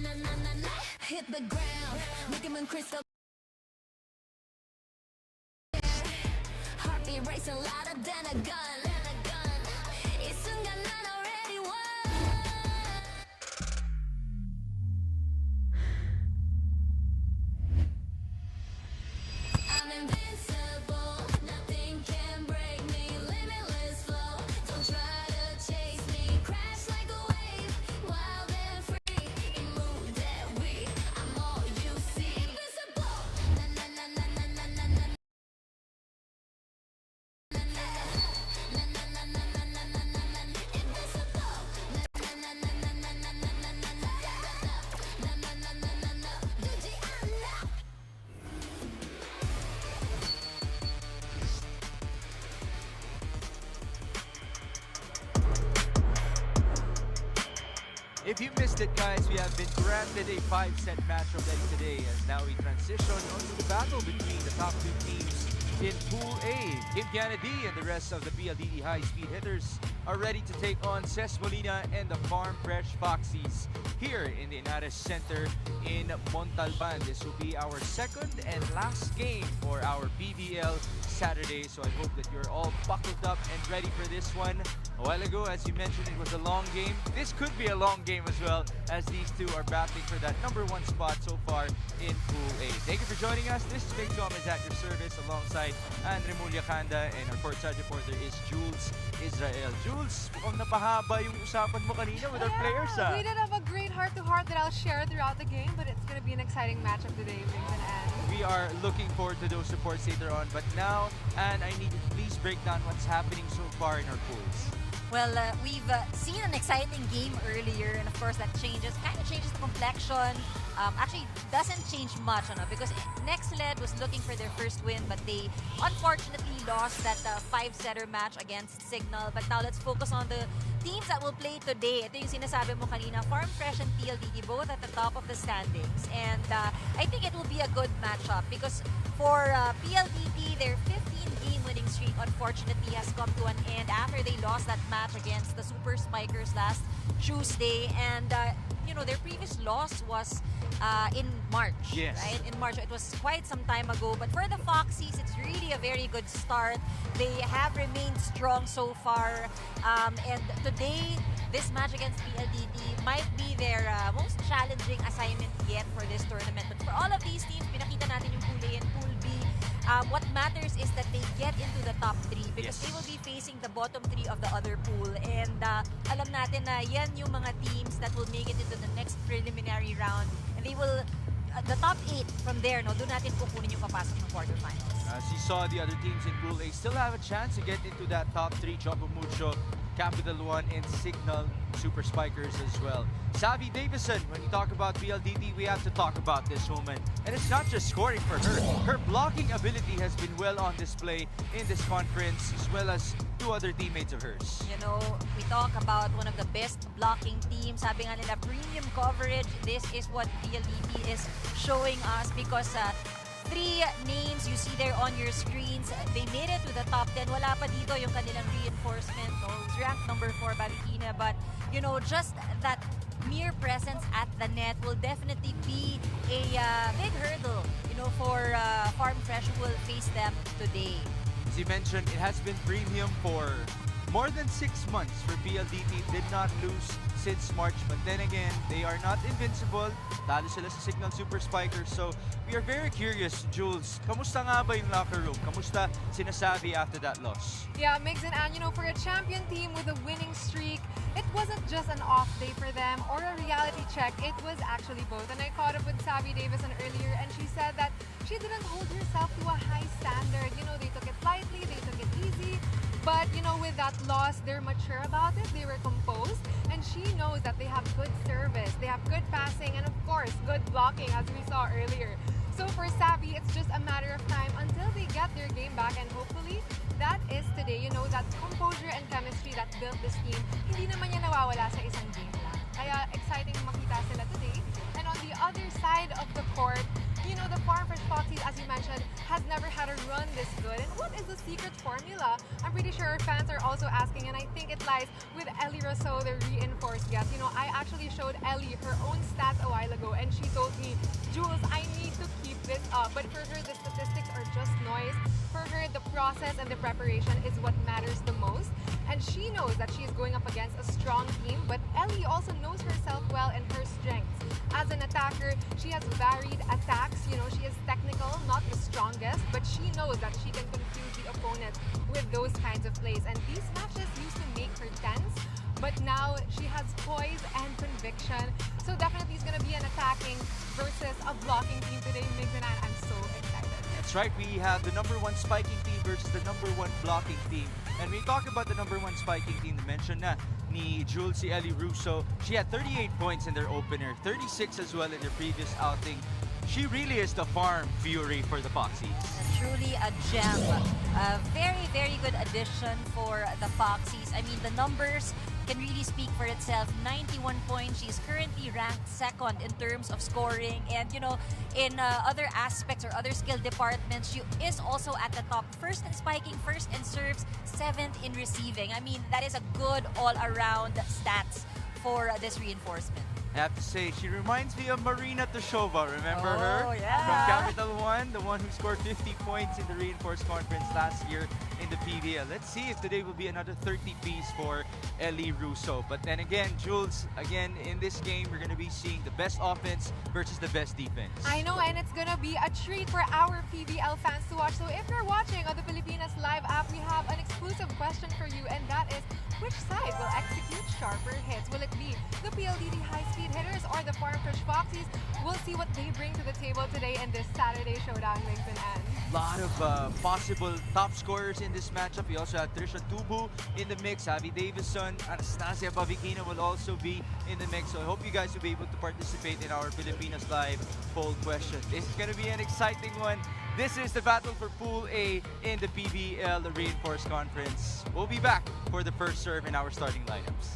Hit the ground, make him crystal. Heartbeat racing louder than a gun. 이 순간 난 already won. I'm invincible, nothing can break me. Limitless flow, don't try to chase me. Crash like a wave, wild and free. You move that way, I'm all you see. Invincible, na na na na na na na na. If you missed it, guys, we have been granted a 5-set match already today as now we transition onto the battle between the top two teams in Pool A. Kim Kennedy and the rest of the PLDT high-speed hitters are ready to take on Ces Molina and the Farm Fresh Foxies here in the Inares Center in Montalban. This will be our second and last game for our PVL Saturday, so I hope that you're all buckled up and ready for this one. A while ago, as you mentioned, it was a long game. This could be a long game as well, as these two are battling for that #1 spot so far in Pool A. Thank you for joining us. This is Big Tom is at your service alongside Andre Mulyakanda, and our courtside reporter is Jules Israel. Jules, mukhang napahaba yung usapan mo kanina with our players. We did have a great heart-to-heart that I'll share throughout the game, but it's going to be an exciting matchup today, Big and Anne. We are looking forward to those reports later on, but now, Anne, I need you to please break down what's happening so far in our pools. Well, we've seen an exciting game earlier, and of course that kind of changes the complexion. Actually, doesn't change much, because Next Led was looking for their first win, but they unfortunately lost that 5-setter match against Signal. But now let's focus on the teams that will play today. Ito yung sinasabi mo kanina, Farm Fresh and PLDT, both at the top of the standings. And I think it will be a good matchup because for PLDT, their 15-game winning streak unfortunately has come to an end after they lost that match against the Super Spikers last Tuesday. And their previous loss was in March, yes. Right? In March, it was quite some time ago. But for the Foxies, it's really a very good start. They have remained strong so far. And today, this match against PLDT might be their most challenging assignment yet for this tournament. But for all of these teams, pinakita natin yung Pool A and Pool B. What matters is that they get into the top 3 because they will be facing the bottom 3 of the other pool. And alam natin na yan yung mga teams that will make it into the next preliminary round. And they will, the top 8 from there, doon natin kukunin yung papasok ng quarterfinals. As you saw, the other teams in Pool A still have a chance to get into that top 3. Choco Mucho, Capital One, and Signal Super Spikers as well. Savvy Davison, when you talk about PLDT, we have to talk about this woman. And it's not just scoring for her. Her blocking ability has been well on display in this conference, as well as 2 other teammates of hers. We talk about one of the best blocking teams. Sabi nga nila, premium coverage. This is what PLDT is showing us because 3 names you see there on your screens. They made it to the top 10. Wala pa dito yung kanilang reinforcement. Who's ranked number 4, Valentina. But, just that mere presence at the net will definitely be a big hurdle, for Farm Fresh who will face them today. As you mentioned, it has been premium for more than 6 months for PLDT. Did not lose since March, but then again, they are not invincible. Talo sila sa Signal Super Spikers. So, we are very curious, Jules, kamusta nga ba yung locker room? Kamusta sinasabi after that loss? Yeah, Migs and Anne, for a champion team with a winning streak, it wasn't just an off day for them or a reality check. It was actually both. And I caught up with Savvy Davison earlier, and she said that she didn't hold herself to a high standard. They took it lightly, they took it easy. But, with that loss, they're mature about it. They were composed. And she knows that they have good service, they have good passing, and of course, good blocking, as we saw earlier. So for Savvy, it's just a matter of time until they get their game back. And hopefully, that is today. That composure and chemistry that built this team, hindi naman yan nawawala sa isang game lang. Kaya exciting makita sila today. And on the other side of the court, the Farm Fresh Foxies, as you mentioned, has never had a run this good. And what is the secret formula? I'm pretty sure fans are also asking, and I think it lies with Ellie Rousseau, the reinforced guest. I actually showed Ellie her own stats a while while ago, and she told me, Jules, I need to keep this up. But for her, the statistics are just noise. For her, the process and the preparation is what matters the most. And she knows that she is going up against a strong team, but Ellie also knows herself well and her strengths. As an attacker, she has varied attacks. You know, she is technical, not the strongest, but she knows that she can confuse the opponent with those kinds of plays. And these matches used to make her tense, but now she has poise and conviction. So definitely it's going to be an attacking versus a blocking team today, Migs and Ann. I'm so excited. That's right, we have the #1 spiking team versus the #1 blocking team. And when we talk about the #1 spiking team, the mention na ni Jules si Ellie Russo, she had 38 points in their opener, 36 as well in their previous outing. She really is the farm fury for the Foxies. Truly a gem. A very, very good addition for the Foxies. I mean, the numbers can really speak for itself. 91 points. She's currently ranked second in terms of scoring. And, you know, in other aspects or other skill departments, she is also at the top. First in spiking, first in serves, 7th in receiving. I mean, that is a good all-around stats for this reinforcement. I have to say, she reminds me of Marina Toshova. Remember her? Oh, yeah. From Capital One, the one who scored 50 points in the Reinforced Conference last year in the PVL. Let's see if today will be another 30 piece for Ellie Russo. But then again, Jules, again, in this game, we're going to be seeing the best offense versus the best defense. I know, and it's gonna be a treat for our PVL fans to watch. So if you're watching on the Pilipinas Live app, we have an exclusive question for you, and that is, which side will execute sharper hits? Will it be the PLDT high-speed hitters or the Farm Fresh Foxies? We'll see what they bring to the table today in this Saturday showdown, Migs and Ann. A lot of possible top scorers in this matchup. We also have Trisha Tubu in the mix. Abby Davison, Anastasia Bavikina will also be in the mix. So I hope you guys will be able to participate in our Pilipinas Live poll question. This is going to be an exciting one. This is the battle for Pool A in the PVL, the Reinforced Conference. We'll be back for the first serve in our starting lineups.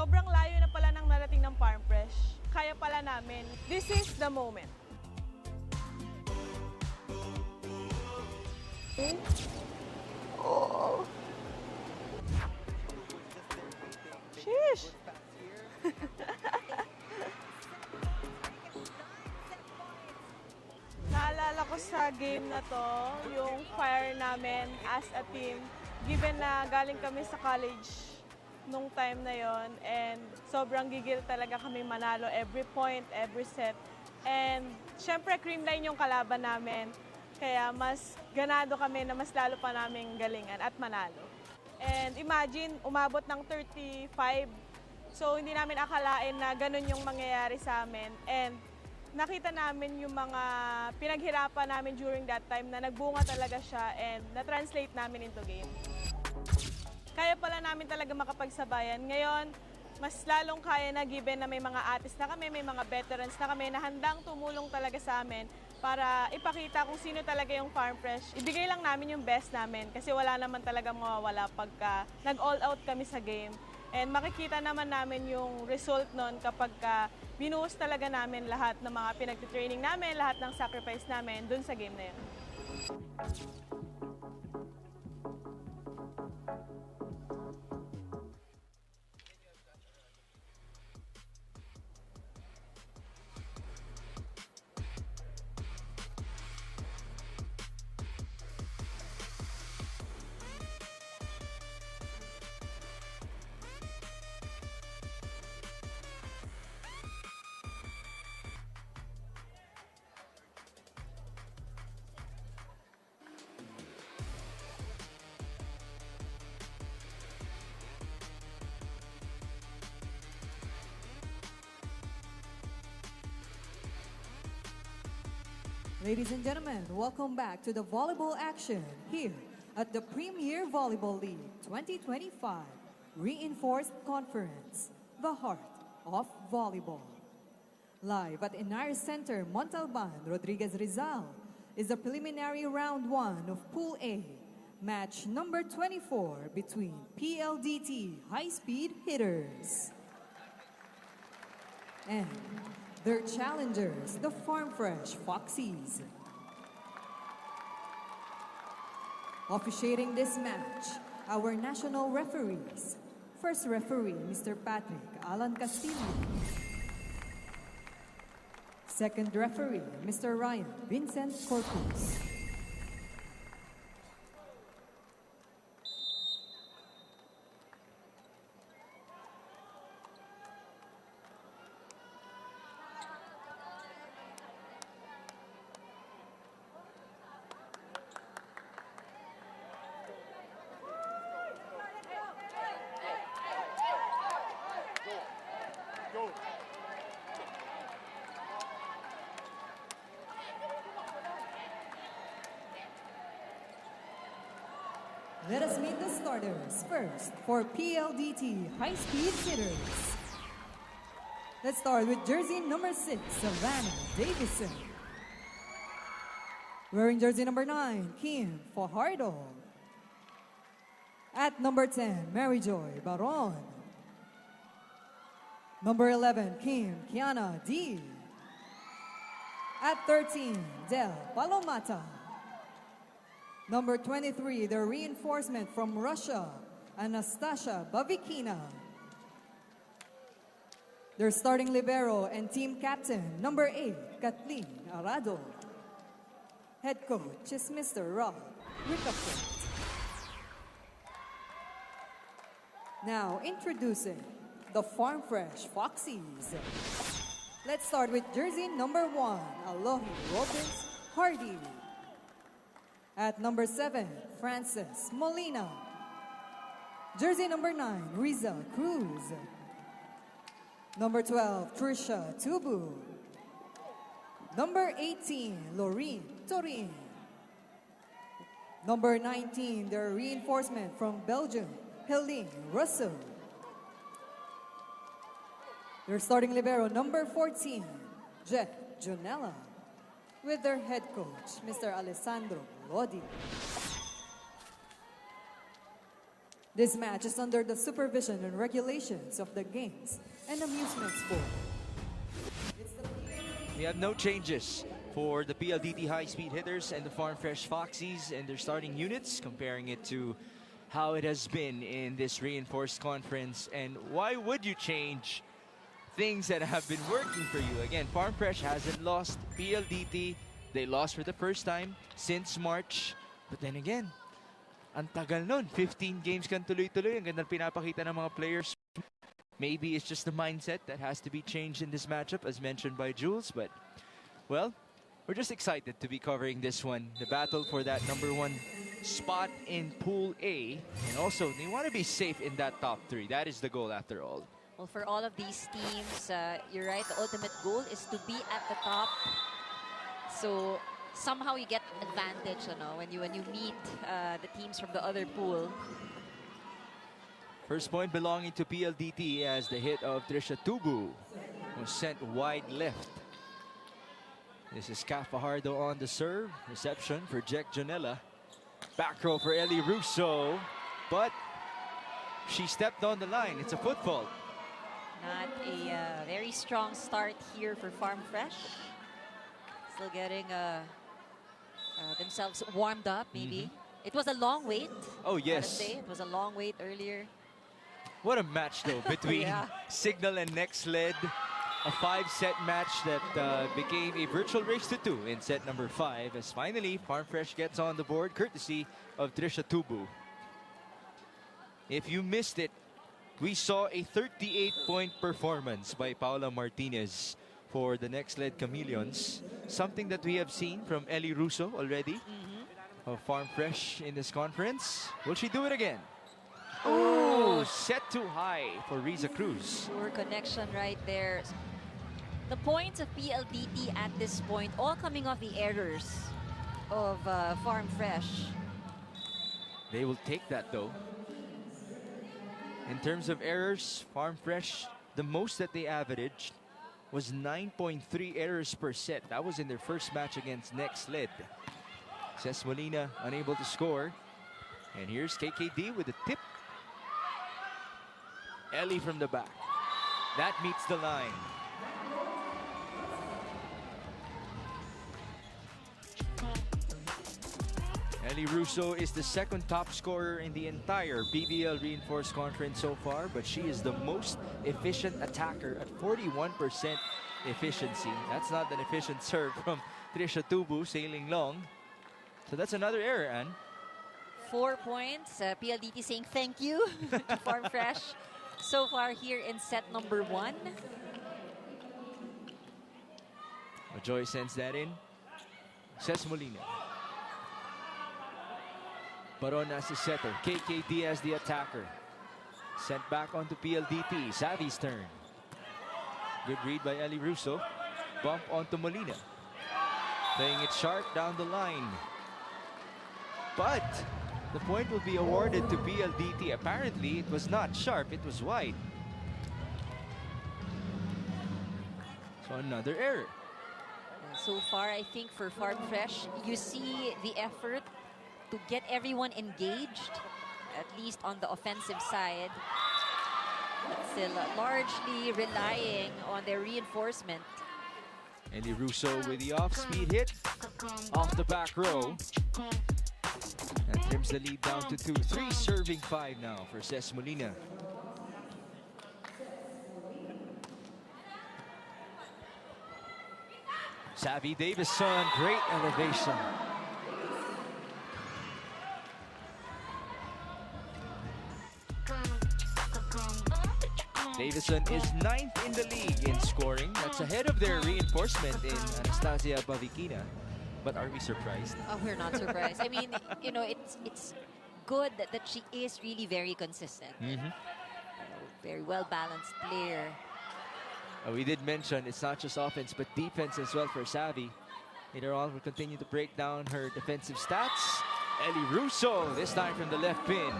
Sobrang layo na pala ng narating ng Farm Fresh. Kaya pala namin. This is the moment. Sheesh! Naalala ko sa game na to, yung fire namin as a team. Given na galing kami sa college nung time na yon and sobrang gigil talaga kami manalo every point, every set. And syempre creamline yung kalaban namin. Kaya mas ganado kami na mas lalo pa namin galingan at manalo. And imagine, umabot ng 35. So hindi namin akalain na ganun yung mangyayari sa amin. And nakita namin yung mga pinaghirapan namin during that time na nagbunga talaga siya and na-translate namin into game. Kaya pala namin talaga makapagsabayan. Ngayon, mas lalong kaya na given na may mga artists na kami, may mga veterans na kami na handang tumulong talaga sa amin para ipakita kung sino talaga yung Farm Fresh. Ibigay lang namin yung best namin kasi wala naman talaga mawawala pagka nag-all out kami sa game. And makikita naman namin yung result nun kapag binuhos talaga namin lahat ng mga pinag-training namin, lahat ng sacrifice namin dun sa game na yun. Ladies and gentlemen, welcome back to the volleyball action here at the Premier Volleyball League 2025 Reinforced Conference, the heart of volleyball. Live at Inares Center, Montalban, Rodriguez Rizal is the preliminary round 1 of Pool A, match number 24 between PLDT high-speed hitters and their challengers, the Farm Fresh Foxies. Officiating this match, our national referees. First referee, Mr. Patrick Alan Castillo. Second referee, Mr. Ryan Vincent Corpus. Let us meet the starters. First, for PLDT high-speed hitters. Let's start with jersey number 6, Savannah Davison. Wearing jersey number 9, Kim Fajardo. At number 10, Mary Joy Baron. Number 11, Kim Kiana D. At 13, Del Palomata. Number 23, the reinforcement from Russia, Anastasia Bavikina. Their starting libero and team captain, number 8, Kathleen Arado. Head coach is Mr. Rob Ricafort. Now introducing the Farm Fresh Foxies. Let's start with jersey number 1, Alohi Robles Hardy. At number 7, Francis Molina. Jersey number 9, Riza Cruz. Number 12, Trisha Tubu. Number 18, Lorene Torin. Number 19, their reinforcement from Belgium, Helene Russell. Their starting libero, number 14, Jet Jonella, with their head coach, Mr. Alessandro Lodi. This match is under the supervision and regulations of the Games and Amusement Sport. We have no changes for the PLDT high-speed hitters and the Farm Fresh Foxies and their starting units, comparing it to how it has been in this reinforced conference, and why would you change things that have been working for you? Again, Farm Fresh hasn't lost. PLDT, they lost for the first time since March. But then again, ang tagal nun. 15 games kan tuloy-tuloy. Ang ganda pinapakita ng mga players. Maybe it's just the mindset that has to be changed in this matchup, as mentioned by Jules. But, well, we're just excited to be covering this one. The battle for that #1 spot in Pool A. And also, they want to be safe in that top 3. That is the goal after all. Well, for all of these teams, you're right, the ultimate goal is to be at the top. So somehow you get advantage, when you meet the teams from the other pool. First point belonging to PLDT as the hit of Trisha Tubu was sent wide left. This is Kat Fajardo on the serve. Reception for Jack Janela. Back row for Ellie Russo, but she stepped on the line. It's a foot fault. Not a very strong start here for Farm Fresh. Still getting themselves warmed up, maybe. It was a long wait. Oh, yes. It was a long wait earlier. What a match, though, between Signal and Next Led. A 5-set match that became a virtual race to 2 in set number 5, as finally Farm Fresh gets on the board courtesy of Trisha Tubu. If you missed it, we saw a 38-point performance by Paula Martinez for the Next Led Chameleons. Something that we have seen from Ellie Russo already of Farm Fresh in this conference. Will she do it again? Oh, set too high for Riza Cruz. Poor connection right there. The points of PLDT at this point, all coming off the errors of Farm Fresh. They will take that, though. In terms of errors, Farm Fresh, the most that they averaged was 9.3 errors per set. That was in their first match against Next Led. Ces Molina unable to score. And here's KKD with a tip. Ellie from the back. That meets the line. Ellie Russo is the second top scorer in the entire PVL Reinforced Conference so far, but she is the most efficient attacker at 41% efficiency. That's not an efficient serve from Trisha Tubu, sailing long. So that's another error, Anne. 4 points. PLDT saying thank you to Farm Fresh so far here in set number 1. Joy sends that in. Ces Molina. Baron as the setter. KKD as the attacker. Sent back onto PLDT. Savvy's turn. Good read by Ellie Russo. Bump onto Molina. Playing it sharp down the line. But the point will be awarded to PLDT. Apparently, it was not sharp. It was wide. So another error. So far, I think for Farm Fresh, you see the effort to get everyone engaged, at least on the offensive side. But still largely relying on their reinforcement. Ellie Russo with the off-speed hit. Off the back row. That trims the lead down to 2-3. Serving 5 now for Ces Molina. Savvy Davison, great elevation. Davison is 9th in the league in scoring. That's ahead of their reinforcement in Anastasia Bavikina. But are we surprised? Oh, we're not surprised. I mean, it's good that she is really very consistent. Very well-balanced player. We did mention it's not just offense, but defense as well for Savvy. Later on, we'll continue to break down her defensive stats. Ellie Russo, this time from the left pin.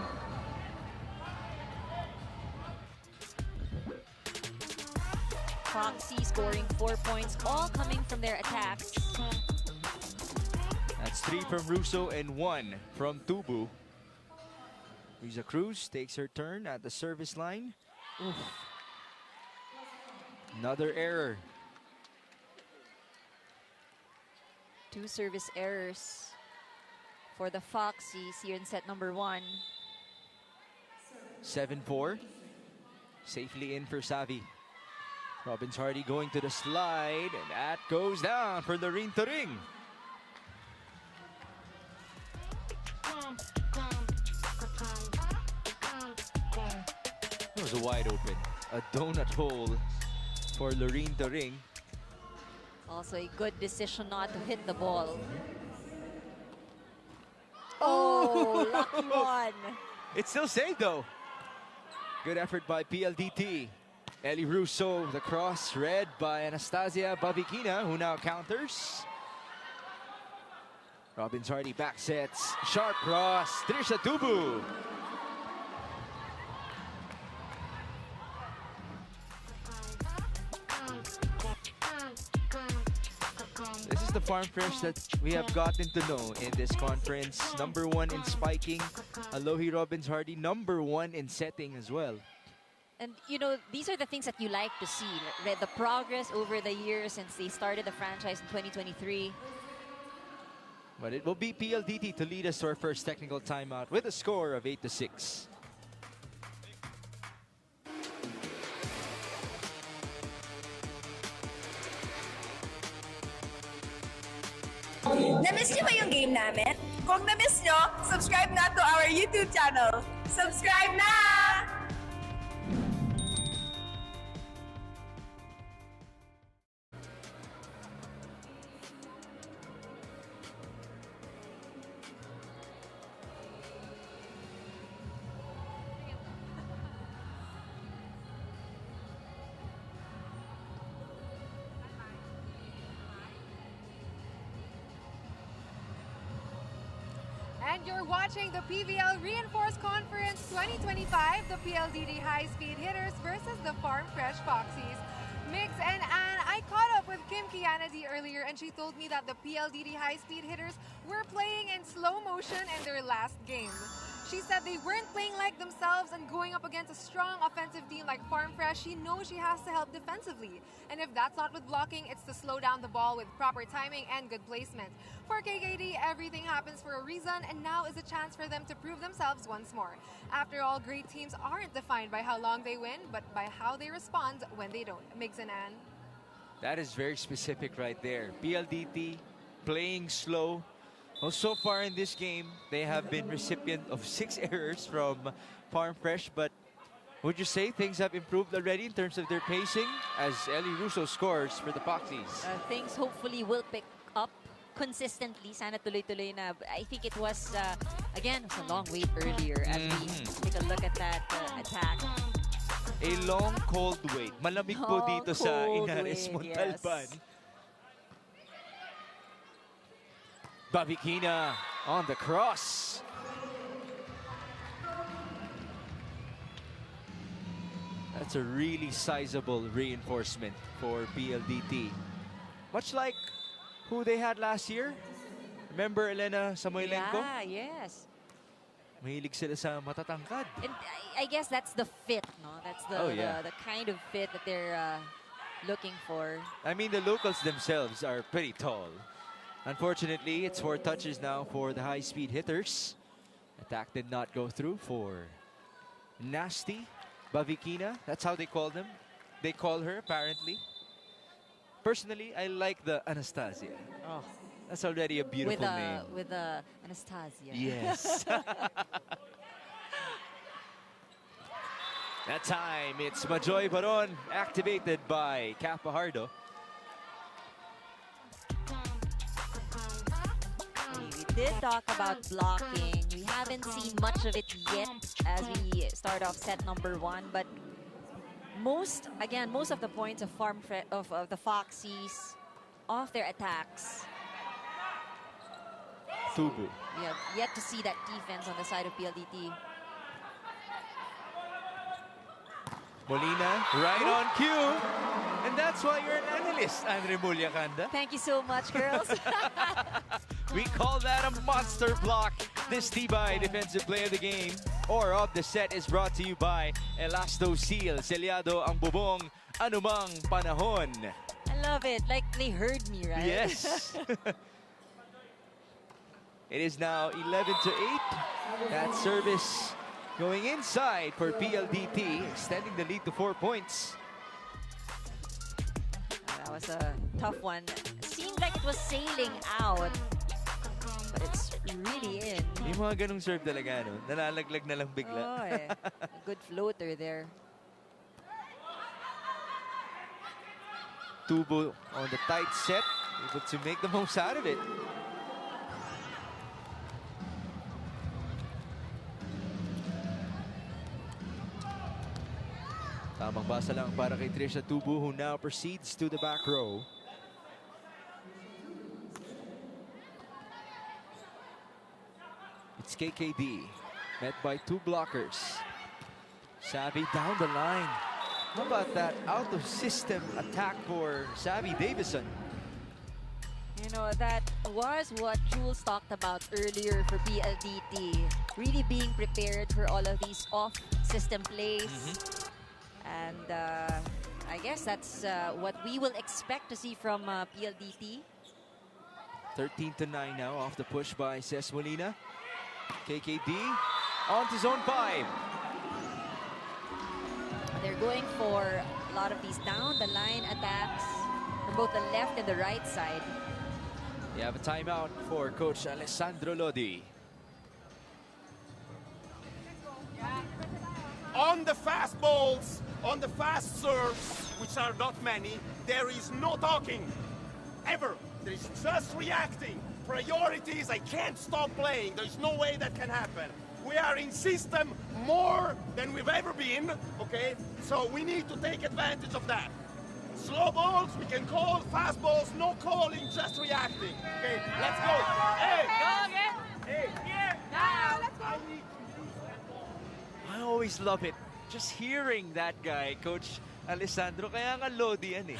Foxies scoring 4 points, all coming from their attacks. That's 3 from Russo and 1 from Tubu. Riza Cruz takes her turn at the service line. Oof. Another error. 2 service errors for the Foxies here in set number 1. 7-4. Safely in for Savi. Robbins Hardy going to the slide, and that goes down for Loreen Turing. It was a wide open, a donut hole for Loreen Turing. Also a good decision not to hit the ball. Oh, lucky one. It's still safe though. Good effort by PLDT. Ellie Russo, the cross, read by Anastasia Bavikina, who now counters. Robbins Hardy back sets, sharp cross, Trisha Tubu. This is the farm fresh that we have gotten to know in this conference. #1 in spiking. Alohi Robbins Hardy, #1 in setting as well. And you know, these are the things that you like to see. Right? The progress over the years since they started the franchise in 2023. But it will be PLDT to lead us to our first technical timeout with a score of 8-6. Na-miss niyo ba yung game namin? Kung na-miss niyo, subscribe na to our YouTube channel. Subscribe na! And you're watching the PVL Reinforced Conference 2025, the PLDT High-Speed Hitters versus the Farm Fresh Foxies. Migs and Ann, I caught up with Kim Kianadi earlier and she told me that the PLDT High-Speed Hitters were playing in slow motion in their last game. She said they weren't playing like themselves and going up against a strong offensive team like Farm Fresh, she knows she has to help defensively. And if that's not with blocking, it's to slow down the ball with proper timing and good placement. For KKD, everything happens for a reason, and now is a chance for them to prove themselves once more. After all, great teams aren't defined by how long they win, but by how they respond when they don't. Migs and Ann. That is very specific right there. PLDT playing slow. Well, so far in this game, they have been recipient of 6 errors from Farm Fresh, but would you say things have improved already in terms of their pacing as Ellie Russo scores for the Foxies? Things hopefully will pick up consistently. Sana tuloy-tuloy na. I think it was, again, it was a long wait earlier as we take a look at that attack. A long, cold wait. Malamig po Long, dito sa cold Inares, wait, Montalban. yes. Bavikina on the cross. That's a really sizable reinforcement for PLDT. Much like who they had last year. Remember Elena Samoilenko? Yeah, yes. Mahilig sila sa matatangkad. And I guess that's the fit, no? That's the kind of fit that they're looking for. I mean, the locals themselves are pretty tall. Unfortunately, it's 4 touches now for the high-speed hitters. Attack did not go through for Nasty Bavikina. That's how they call them. They call her, apparently. Personally, I like the Anastasia. Oh, that's already a beautiful name. With Anastasia. Yes. That time, it's Majoy Baron, activated by Cap Fajardo. We did talk about blocking. We haven't seen much of it yet as we start off set #1, but most of the points of the Foxies off their attacks. Tubu. We have yet to see that defense on the side of PLDT. Molina, right on cue. And that's why you're an analyst, Andre Mulyakanda. Thank you so much, girls. We call that a monster block. This Tibay defensive play of the game or of the set is brought to you by Elasto Seal. Selyado ang bubong, anumang panahon. I love it. Like they heard me, right? Yes. It is now 11-8. That service going inside for PLDT, extending the lead to 4 points. That was a tough one. Seemed like it was sailing out, but it's really in. Yung mga ganong serve talaga, no? Nalalaglag na lang bigla. Oh, a good floater there. Tubo on the tight set, able to make the most out of it. Tamang basa lang para kay Trisha Tubo, who now proceeds to the back row. It's KKD, met by 2 blockers. Savvy down the line. How about that out-of-system attack for Savvy Davison? You know, that was what Jules talked about earlier for PLDT. Really being prepared for all of these off-system plays. And I guess that's what we will expect to see from PLDT. 13-9 now off the push by Ces Molina. KKD on to zone 5. They're going for a lot of these down-the-line attacks from both the left and the right side. You have a timeout for Coach Alessandro Lodi. On the fast balls, on the fast serves, which are not many, there is no talking. Ever. There is just reacting. Priorities, I can't stop playing. There's no way that can happen. We are in system more than we've ever been, okay? So we need to take advantage of that. Slow balls, we can call. Fast balls, no calling, just reacting. Okay, let's go. Hey! Go again! Hey! Here! Now! Let's go! I always love it. Just hearing that guy, Coach Alessandro. Kaya nga Lodi yan eh.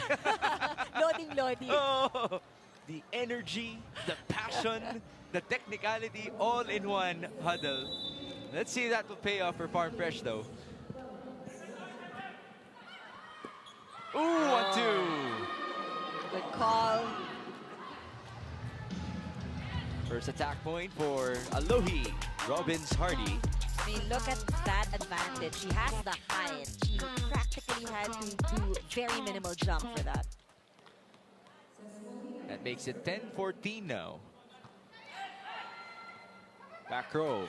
Lodi. Oh, the energy, the passion, the technicality, all in one huddle. Let's see if that will pay off for Farm Fresh though. Ooh, 1-2. Good call. First attack point for Alohi Robbins Hardy. I mean, look at that advantage. She has the height. She practically had to do very minimal jump for that. That makes it 10-14 now. Back row.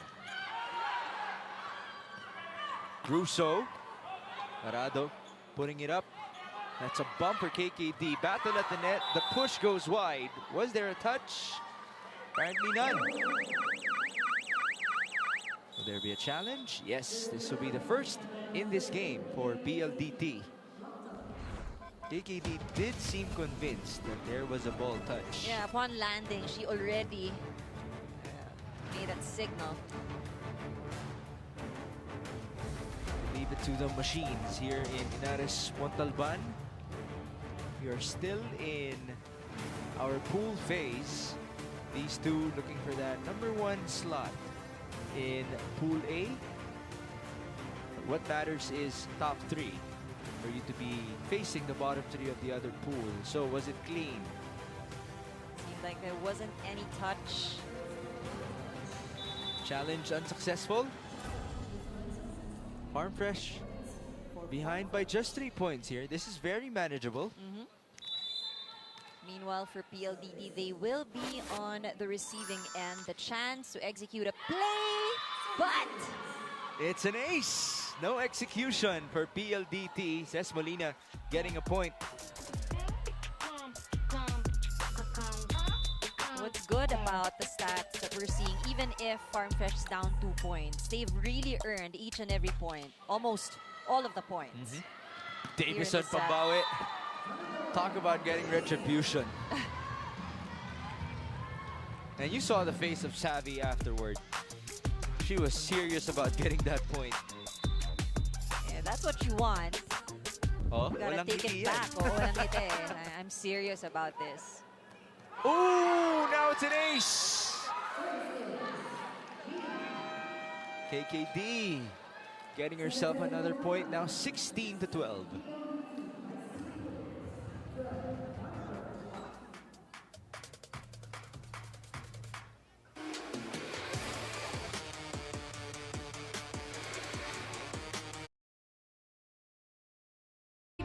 Russo. Parado putting it up. That's a bump for KKD. Battle at the net. The push goes wide. Was there a touch? Apparently none. Will there be a challenge? Yes, this will be the first in this game for PLDT. KKD did seem convinced that there was a ball touch. Yeah, upon landing, she already made that signal. Leave it to the machines here in Inares Montalban. We are still in our pool phase. These two looking for that #1 slot in Pool A. What matters is top 3 for you to be facing the bottom 3 of the other pool. So was it clean? Seemed like there wasn't any touch. Challenge unsuccessful. Farm Fresh behind by just 3 points here. This is very manageable. Meanwhile, for PLDT, they will be on the receiving end. The chance to execute a play, but It's an ace. No execution for PLDT. Ces Molina getting a point. what's good about the stats that we're seeing, even if Farm Fresh is down 2 points, they've really earned each and every point. Almost all of the points. Davison Here in the set. Pambawi. Talk about getting retribution. And you saw the face of Savvy afterward. She was serious about getting that point. Yeah, that's what you want. Oh, You gotta walang take ngiti it yan. back. Oh, walang ngiti. I'm serious about this. Ooh, now it's an ace. KKD getting herself another point, now 16-12.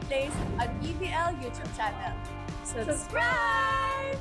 replays on PVL YouTube channel. Subscribe!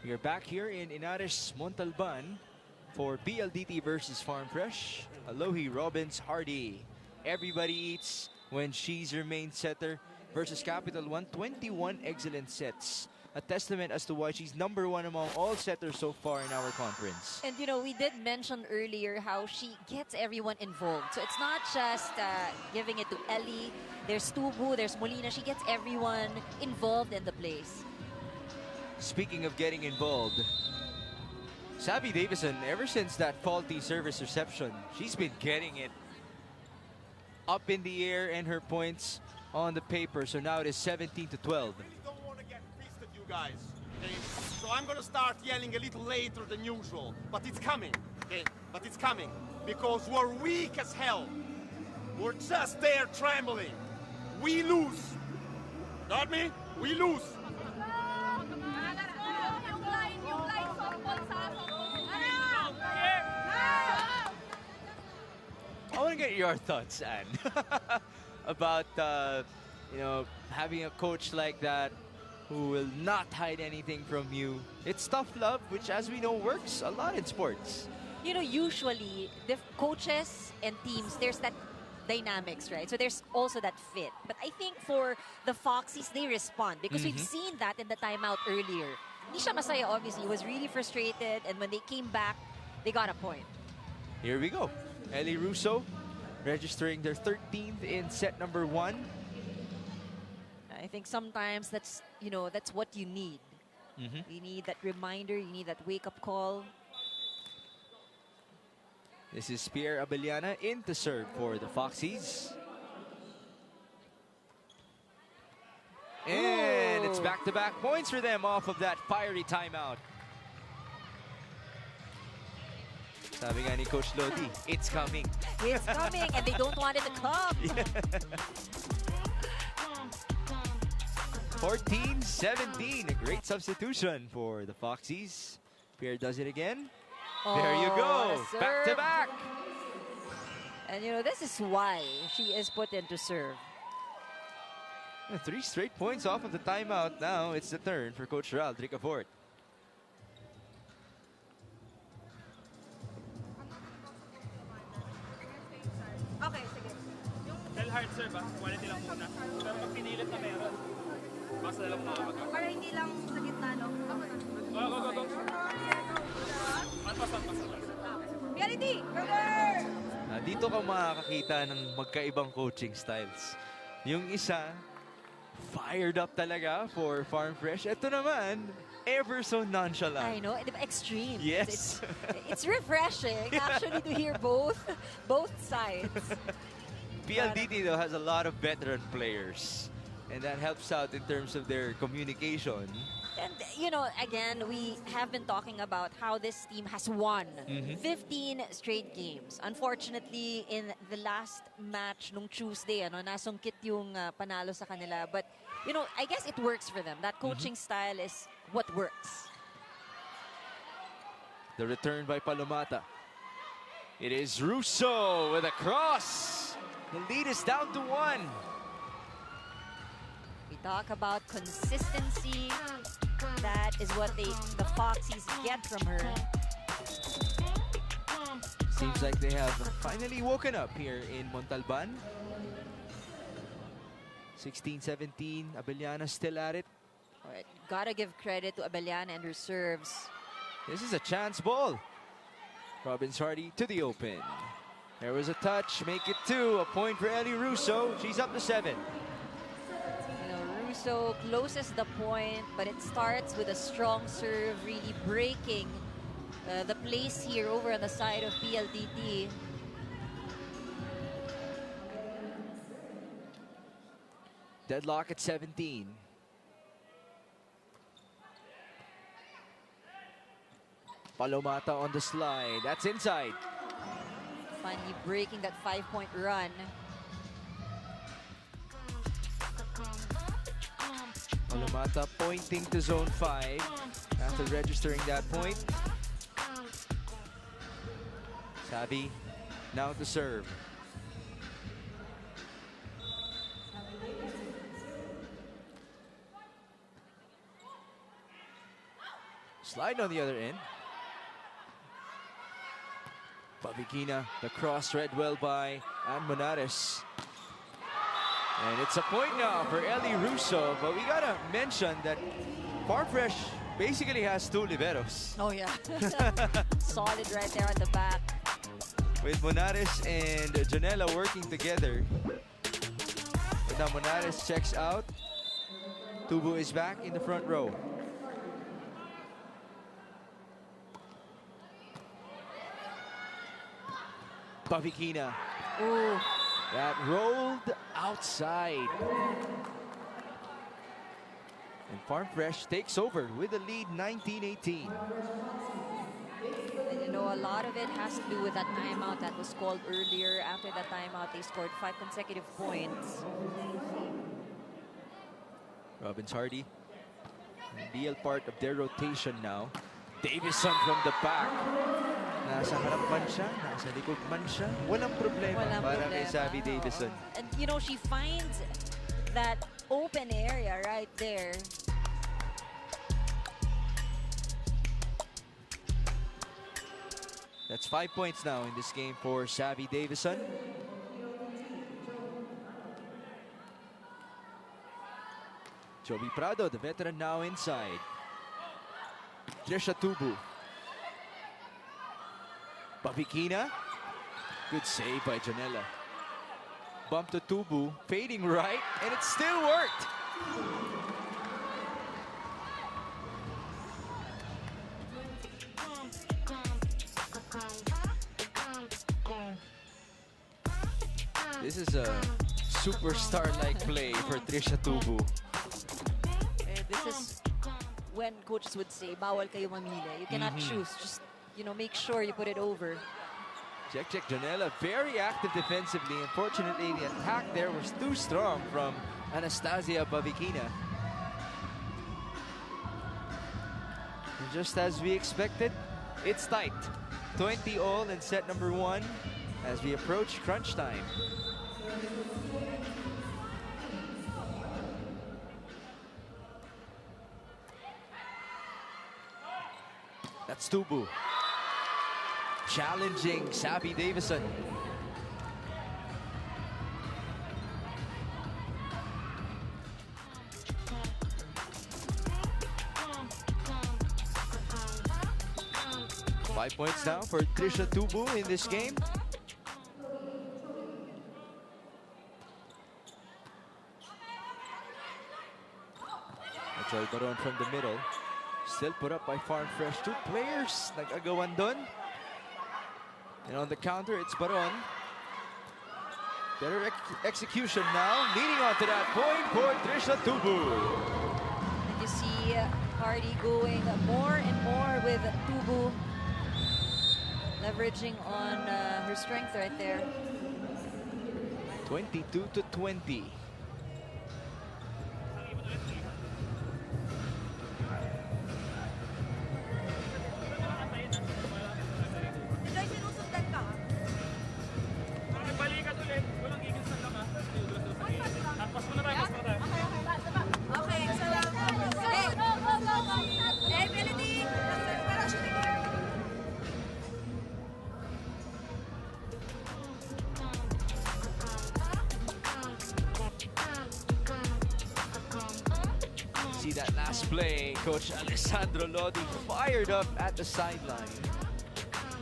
We are back here in Inares, Montalban for PLDT versus Farm Fresh. Alohi Robbins Hardy. Everybody eats when she's your main setter versus Capital One. 21 excellent sets. A testament as to why she's #1 among all setters so far in our conference. And you know, we did mention earlier how she gets everyone involved. So it's not just giving it to Ellie. There's Tubu, there's Molina. She gets everyone involved in the plays. Speaking of getting involved, Savvy Davison, ever since that faulty service reception, she's been getting it up in the air and her points on the paper. So now it is 17-12. I really don't want to get pissed at you guys. Okay? So I'm gonna start yelling a little later than usual, but it's coming. Okay? But it's coming because we're weak as hell. We're just there trembling. We lose. Got me? We lose. I want to get your thoughts, Anne, about you know, having a coach like that who will not hide anything from you. It's tough love, which, as we know, works a lot in sports. You know, usually the coaches and teams, there's that dynamics, right? So there's also that fit. But I think for the Foxies, they respond because we've seen that in the timeout earlier. Hindi siya masaya, obviously. He was really frustrated, and when they came back, they got a point. Here we go. Ellie Russo registering their 13th in set #1. I think sometimes that's, you know, that's what you need. You need that reminder, you need that wake-up call. This is Pierre Abellana in to serve for the Foxies. And it's back-to-back points for them off of that fiery timeout. Sabi nga ni Coach Lodi, it's coming. It's coming, and they don't want it to come. 14-17, a great substitution for the Foxies. Pierre does it again. There you go, back to back. And you know, this is why she is put into serve. 3 straight points off of the timeout. Now it's the turn for Coach Ral Tricafort. Okay, sige. Tell hard serve quality lang muna. Pero pag pinilit na meron, basta na lang makakagawa. Para hindi lang sa gitna, no? Go. Atpas. Reality! Cover! Dito ka makakakita ng magkaibang coaching styles. Yung isa, fired up talaga for Farm Fresh. Ito naman, ever so nonchalant. I know, extreme. Yes. It's refreshing actually to hear both sides. PLDT though has a lot of veteran players, and that helps out in terms of their communication. And you know, again, we have been talking about how this team has won 15 straight games. Unfortunately, in the last match nung Tuesday, nasungkit yung panalo sa kanila. But you know, I guess it works for them. That coaching style is what works. The return by Palomata. It is Russo with a cross. The lead is down to 1. We talk about consistency. That is what the Foxies get from her. Seems like they have finally woken up here in Montalban. 16-17, Abellana still at it. All right, gotta give credit to Abellana and her serves. This is a chance ball. Robbins Hardy to the open. There was a touch, make it 2. A point for Ellie Russo. She's up to 7. You know, Russo closes the point, but it starts with a strong serve, really breaking the place here over on the side of PLDT. Deadlock at 17. Palomata on the slide. That's inside. Finally breaking that 5-point run. Palomata pointing to zone 5 after registering that point. Savvy now to serve. Slide on the other end. Pavicina, the cross read well by Monares. And it's a point now for Eli Russo, but we gotta mention that Farfresh basically has two liberos. Oh yeah, solid right there at the back. With Monares and Janela working together. But now Monares checks out. Tubu is back in the front row. Pavicina. Ooh. That rolled outside. And Farfresh takes over with the lead 19-18. And you know, a lot of it has to do with that timeout that was called earlier. After that timeout, they scored 5 consecutive points. Robbins Hardy, a real part of their rotation now. Davison from the back. Nasa harap man siya, nasa likod man siya. Walang problema para kay Savvy Davison. And you know, she finds that open area right there. That's 5 points now in this game for Savvy Davison. Joby Prado, the veteran, now inside. Trisha Tubu. Pavicina. Good save by Janela. Bump to Tubu, fading right, and it still worked. This is a superstar-like play for Trisha Tubu. This is when coaches would say, bawal kayo mamili. You cannot choose. Just, you know, make sure you put it over. Check, Janela, very active defensively. Unfortunately, the attack there was too strong from Anastasia Pavicina. And just as we expected, it's tight. 20 all in set number 1 as we approach crunch time. That's Tubu. Challenging Savvy Davison. Five points now for Trisha Tubu in this game. Joy Baron from the middle. Still put up by Farm Fresh. 2 players nag-agawan dun. And on the counter, it's Baron. Better execution now. Leading on to that point for Trisha Tubu. And you see Hardy going more and more with Tubu. Leveraging on her strength right there. 22-20. See that last play, Coach Alessandro Lodi fired up at the sideline.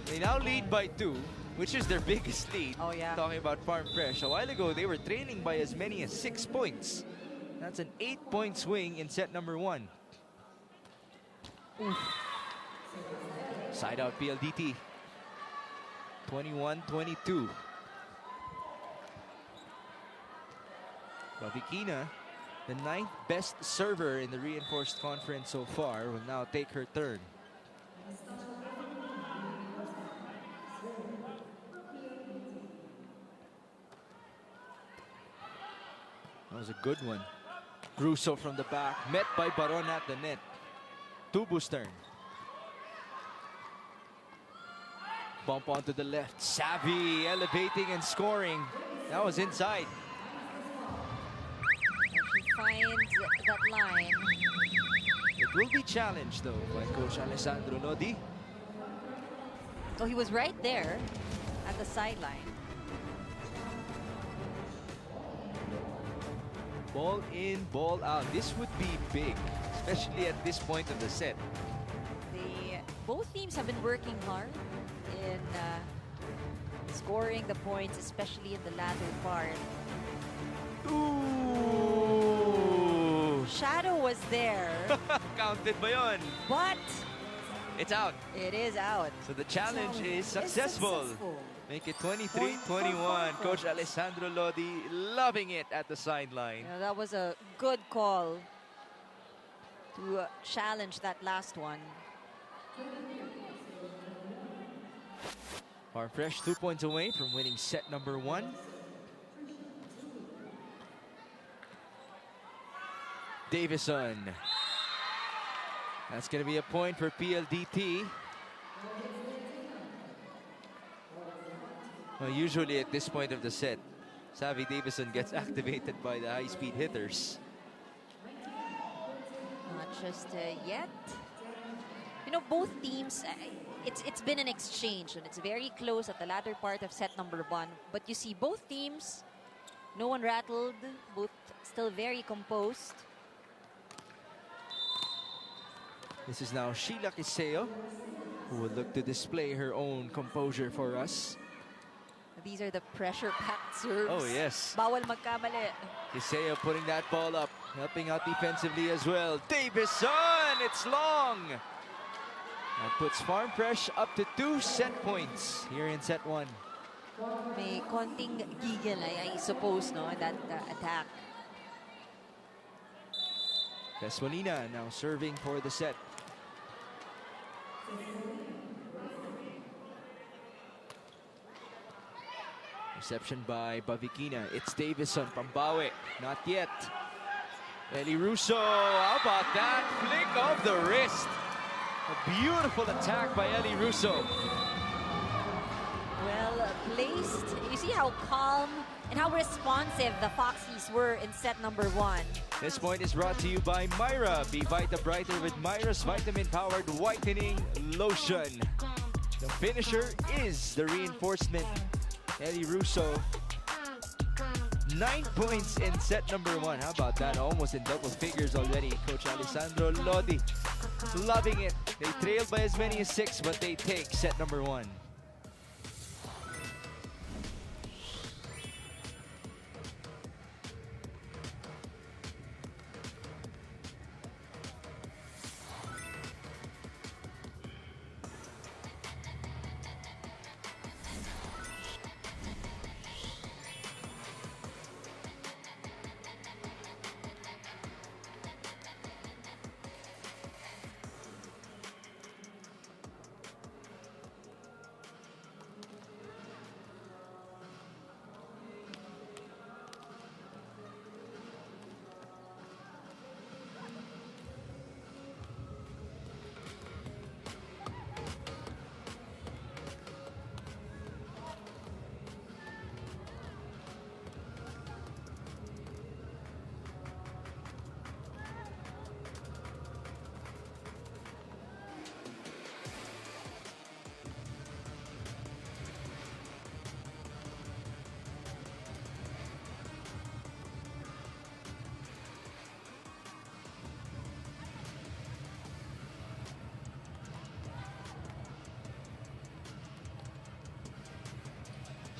They now lead by 2, which is their biggest lead. Oh, yeah. Talking about Farm Fresh. A while ago, they were trailing by as many as 6 points. That's an 8-point swing in set number 1. Side out PLDT. 21-22. Bavicina, the 9th best server in the reinforced conference so far, will now take her turn. That was a good one. Russo from the back, met by Baron at the net. Tubu's turn. Bump onto the left. Savvy elevating and scoring. That was inside. She finds that line. It will be challenged though by Coach Alessandro Lodi. Oh, he was right there at the sideline. Ball in, ball out. This would be big, especially at this point of the set. Both teams have been working hard in scoring the points, especially in the latter part. Ooh! Shadow was there. Counted ba yun? But it's out. It is out. So the challenge is successful. Make it 23-21. Coach Alessandro Lodi loving it at the sideline. You know, that was a good call to challenge that last one. Farm Fresh 2 points away from winning set number 1. Davison. That's going to be a point for PLDT. Well, usually at this point of the set, Savvy Davison gets activated by the high-speed hitters. Not just yet. You know, both teams, it's been an exchange and it's very close at the latter part of set number 1. But you see both teams, no one rattled, both still very composed. This is now Sheila Quiseo, who will look to display her own composure for us. These are the pressure-packed serves. Oh, yes. Bawal magkamali. Quiseo putting that ball up, helping out defensively as well. Davison, it's long. That puts Farm Fresh up to 2 set points here in set 1. May konting giggle, I suppose, no, that attack. Peswalina now serving for the set. Reception by Bavicina. It's Davison, Pambawi. Not yet. Eli Russo, how about that? Flick of the wrist. A beautiful attack by Eli Russo. Well placed. You see how calm and how responsive the Foxies were in set number 1. This point is brought to you by Myra. Be Vita Brighter with Myra's vitamin-powered whitening lotion. The finisher is the reinforcement. Eli Russo, 9 points in set number 1. How about that? Almost in double figures already. Coach Alessandro Lodi loving it. They trailed by as many as 6, but they take set number 1.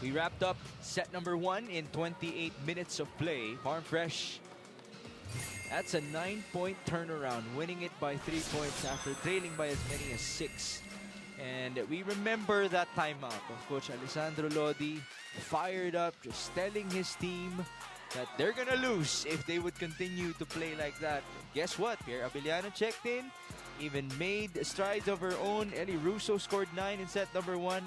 We wrapped up set number 1 in 28 minutes of play. Farm Fresh That's a 9-point turnaround, winning it by 3 points after trailing by as many as 6. And we remember that timeout of Coach Alessandro Lodi, fired up, just telling his team that they're gonna lose if they would continue to play like that. Guess what? Pierre Abellano checked in, even made strides of her own. Ellie Russo scored 9 in set number 1.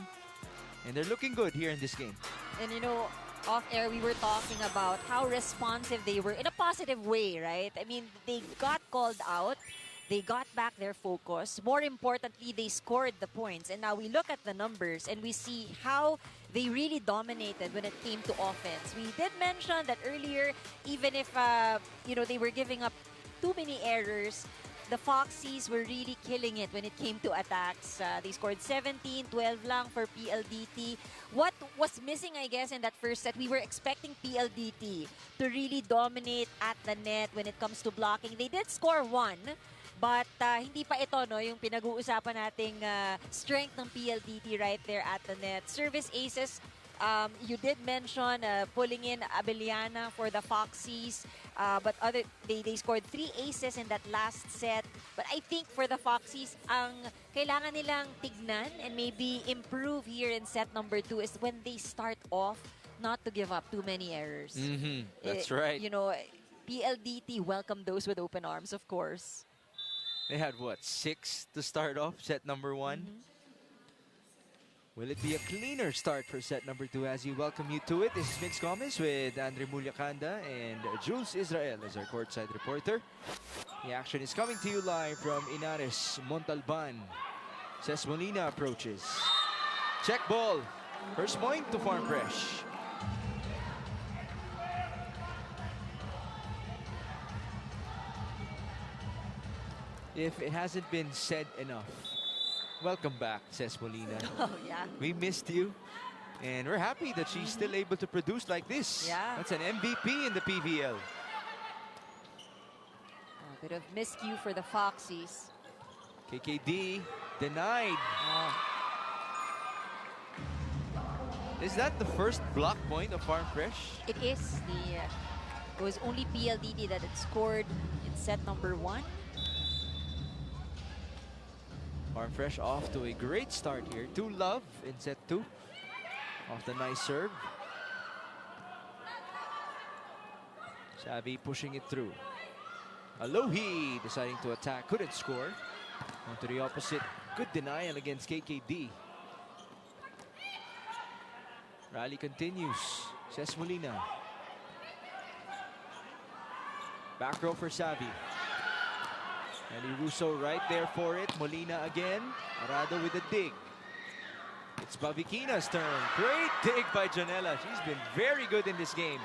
And they're looking good here in this game. And you know, off air, we were talking about how responsive they were in a positive way, right? I mean, they got called out. They got back their focus. More importantly, they scored the points. And now we look at the numbers and we see how they really dominated when it came to offense. We did mention that earlier, even if, you know, they were giving up too many errors, the Foxies were really killing it when it came to attacks. They scored 17, 12 lang for PLDT. What was missing, I guess, in that first set, we were expecting PLDT to really dominate at the net when it comes to blocking. They did score 1, but hindi pa ito, no, yung pinag-uusapan nating strength ng PLDT right there at the net. Service aces, you did mention pulling in Abellana for the Foxies, but they scored 3 aces in that last set. But I think for the Foxies, ang kailangan nilang tignan and maybe improve here in set number 2 is when they start off, not to give up too many errors. That's right. You know, PLDT welcomed those with open arms, of course. They had, what, 6 to start off, set number 1? Will it be a cleaner start for set number 2 as we welcome you to it? This is Vince Gomez with Andre Mulyakanda and Jules Israel as our courtside reporter. The action is coming to you live from Inares, Montalban. Ces Molina approaches. Check ball. First point to Farm Fresh. If it hasn't been said enough, welcome back, Ces Molina. Oh, yeah. We missed you, and we're happy that she's still able to produce like this. Yeah. That's an MVP in the PVL. A bit of miscue for the Foxies. KKD denied. Is that the first block point of Farm Fresh? It is. It was only PLDT that had scored in set number 1. Farm Fresh off to a great start here. 2-love in set 2. Off the nice serve. Savvy pushing it through. Alohi deciding to attack. Couldn't score. On to the opposite. Good denial against KKD. Rally continues. Ces Molina. Back row for Savvy. Ellie Russo right there for it. Molina again. Arado with a dig. It's Bavikina's turn. Great dig by Janela. She's been very good in this game.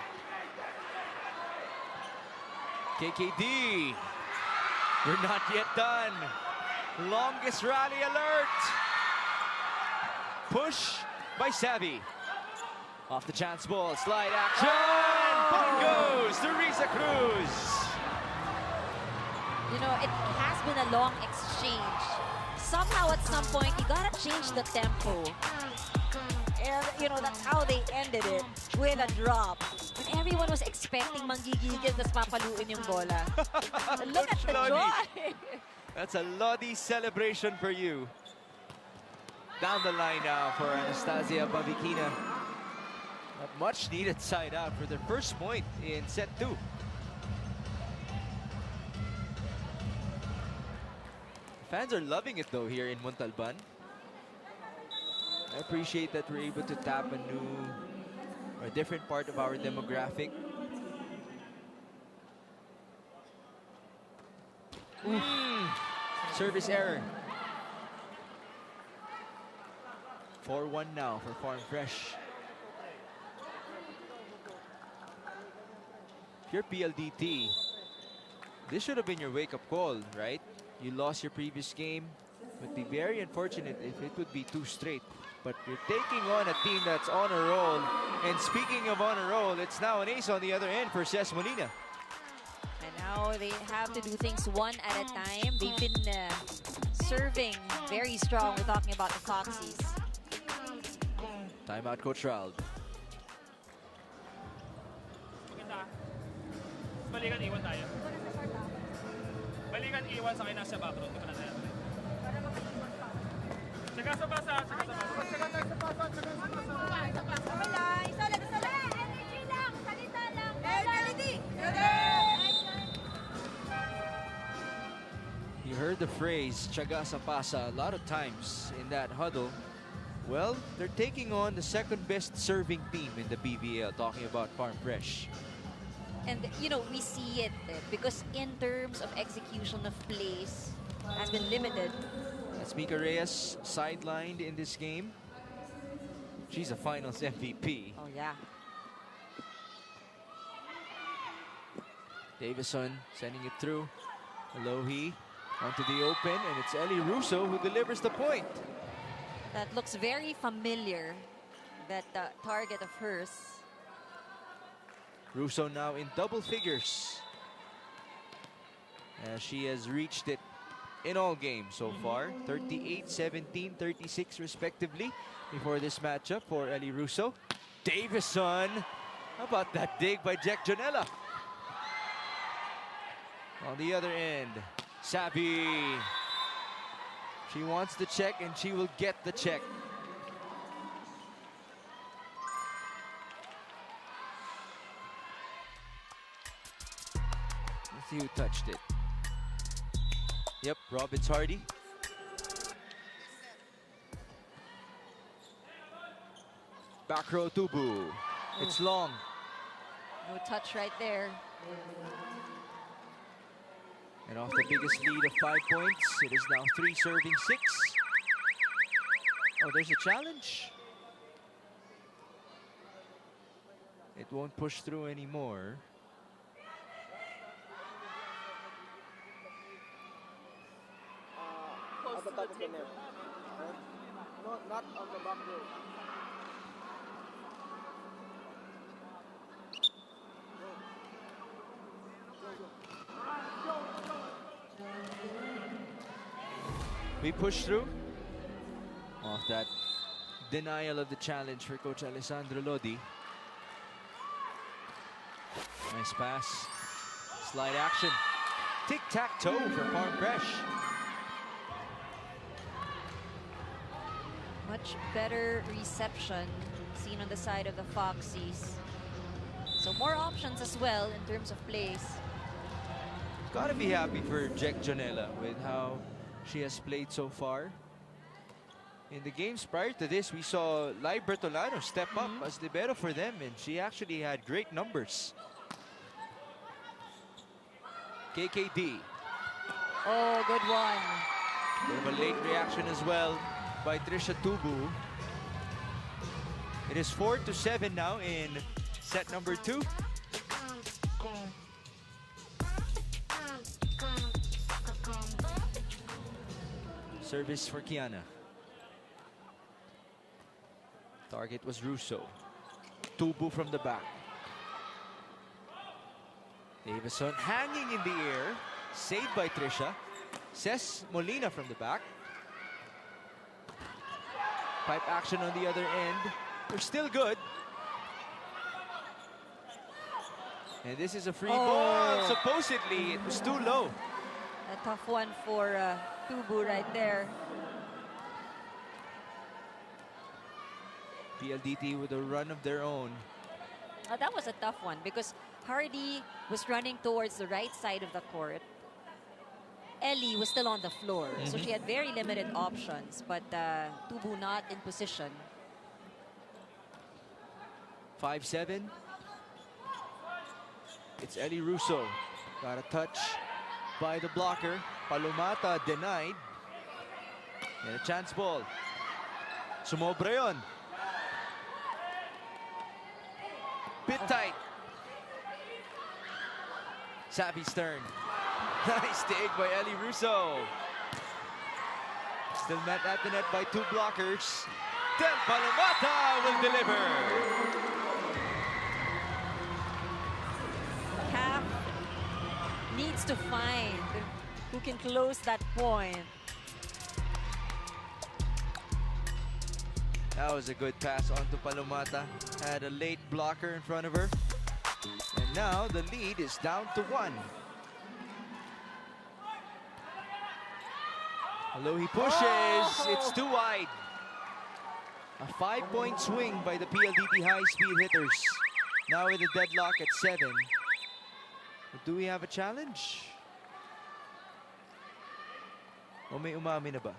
KKD. We're not yet done. Longest rally alert. Push by Savvy. Off the chance ball. Slide action. Point goes to Riza Cruz. You know, it has been a long exchange. Somehow at some point, you gotta change the tempo. And, you know, that's how they ended it, with a drop. When everyone was expecting manggigigil, tas papaluin yung bola. Look at the joy! That's a Lodi celebration for you. Down the line now for Anastasia Bavikina. A much needed side out for their first point in set 2. Fans are loving it though here in Montalban. I appreciate that we're able to tap a new or a different part of our demographic. Service error. 4-1 now for Farm Fresh. If you're PLDT, this should have been your wake-up call, right? You lost your previous game. It would be very unfortunate if it would be 2 straight. But you're taking on a team that's on a roll. And speaking of on a roll, it's now an ace on the other end for Ces Molina. And now they have to do things one at a time. They've been serving very strong. We're talking about the Foxies. Timeout, Coach Rald. Maganda. Balikan, iwan tayo. iwan sa akin nasa backroom. Di ba na tayo? Tsaka sa basa, tsaka sa basa. Tsaka tayo sa basa, tsaka sa basa. Wala, isa lang. Energy lang, salita lang. PLDT! You heard the phrase "tiyaga sa pasa" a lot of times in that huddle. Well, they're taking on the second best serving team in the PVL, talking about Farm Fresh. And you know, we see it because in terms of execution of plays has been limited. That's Mika Reyes sidelined in this game. She's a finals MVP. Oh yeah. Davison sending it through. Alohi onto the open, and it's Ellie Russo who delivers the point. That looks very familiar, that target of hers. Russo now in double figures, as she has reached it in all games so far. 38, 17, 36 respectively before this matchup for Ellie Russo. Davison, how about that dig by Jack Janela? On the other end, Sabi. She wants the check, and she will get the check. Let's see who touched it. Yep, Robbins Hardy. Back row Tubu. It's long. No touch right there. And off the biggest lead of 5 points, it is now 3 serving 6. Oh, there's a challenge. It won't push through anymore. At the top of the net. Right? No, not on the back row. We push through. Off that denial of the challenge for Coach Alessandro Lodi. Nice pass. Slide action. Tic-tac-toe for Farm Fresh. Much better reception seen on the side of the Foxies. So more options as well in terms of plays. Gotta be happy for Jack Janela with how she has played so far. In the games prior to this, we saw Lai Bertolano step up as libero for them, and she actually had great numbers. KKD. Oh, good one. Bit of a late reaction as well by Trisha Tubu. It is 4-7 now in set number 2. Service for Kiana. Target was Russo. Tubu from the back. Davison hanging in the air. Saved by Trisha. Ces Molina from the back. Pipe action on the other end. They're still good. And this is a free ball. Supposedly, it was too low. A tough one for Tubu right there. PLDT with a run of their own. That was a tough one because Hardy was running towards the right side of the court. Ellie was still on the floor, so she had very limited options, but Tubu not in position. 5-7. It's Ellie Russo. Got a touch by the blocker. Palomata denied. And a chance ball. Sumobra yun. Bit tight. Sabi's turn. Nice dig by Ellie Russo. Still met at the net by 2 blockers. Then Palomata will deliver. Cap needs to find who can close that point. That was a good pass onto Palomata. Had a late blocker in front of her. And now the lead is down to 1. Although he pushes, it's too wide. A 5-point swing by the PLDT high-speed hitters. Now with a deadlock at 7. But do we have a challenge? O may umami na ba?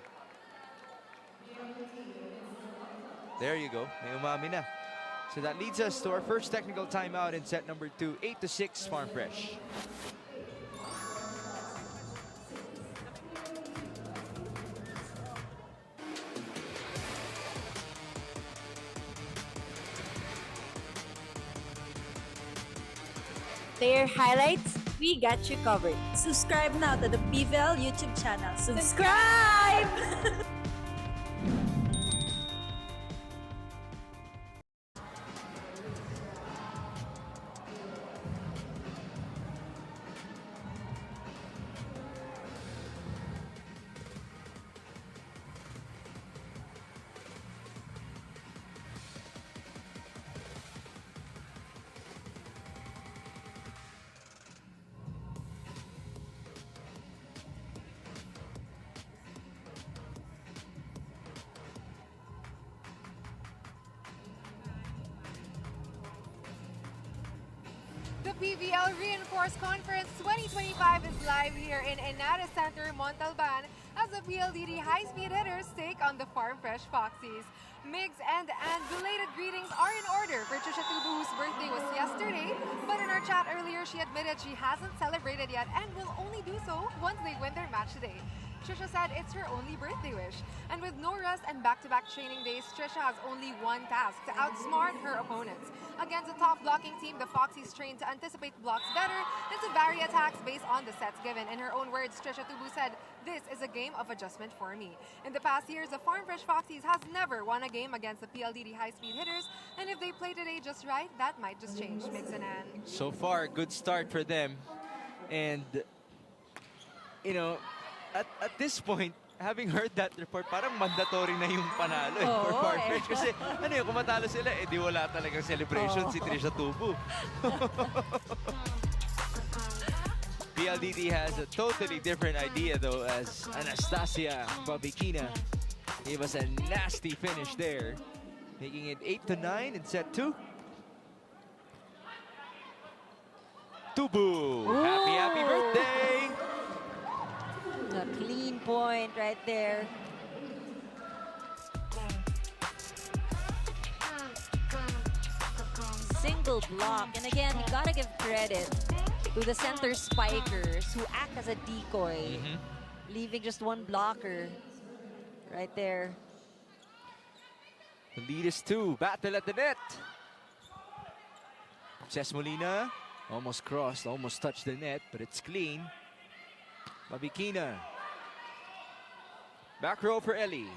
There you go. May umami na. So that leads us to our first technical timeout in set number 2. 8-6 Farm Fresh. Player highlights, we got you covered. Subscribe now to the PVL YouTube channel. Subscribe! The PVL Reinforced Conference 2025 is live here in Enara Center, Montalban, as the PLDT high-speed hitters take on the Farm Fresh Foxies. Migs and belated greetings are in order for Trisha Tubu, whose birthday was yesterday, but in our chat earlier, she admitted she hasn't celebrated yet and will only do so once they win their match today. Trisha said it's her only birthday wish. And with no rest and back-to-back training days, Trisha has only one task: to outsmart her opponents. Against a top blocking team, the Foxies train to anticipate blocks better and to vary attacks based on the sets given. In her own words, Trisha Tubu said, "This is a game of adjustment for me." In the past years, the Farm Fresh Foxies has never won a game against the PLDT high-speed hitters, and if they play today just right, that might just change. Mix and Ann. So far, good start for them. And, you know, at this point, having heard that report, parang mandatory na yung panalo for Farm Fresh. Kasi ano yun, kung matalo sila, di wala talagang celebration si Trisha Tubu. PLDT has a totally different idea though, as Anastasia Babikina gave us a nasty finish there, making it 8-9 in set 2. Tubu, happy birthday! A clean point right there. Single block. And again, you gotta give credit to the center spikers who act as a decoy, leaving just one blocker right there. The lead is 2. Battle at the net. Ces Molina almost crossed, almost touched the net, but it's clean. Babikina. Back row for Ellie.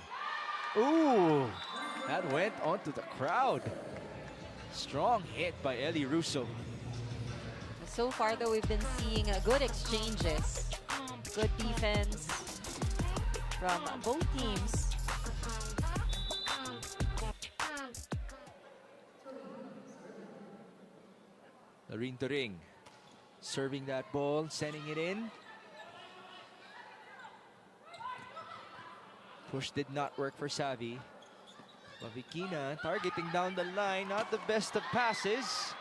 Ooh, that went onto the crowd. Strong hit by Ellie Russo. So far, though, we've been seeing good exchanges, good defense from both teams. The ring to ring. Serving that ball, sending it in. Push did not work for Savvy. Babikina targeting down the line, not the best of passes.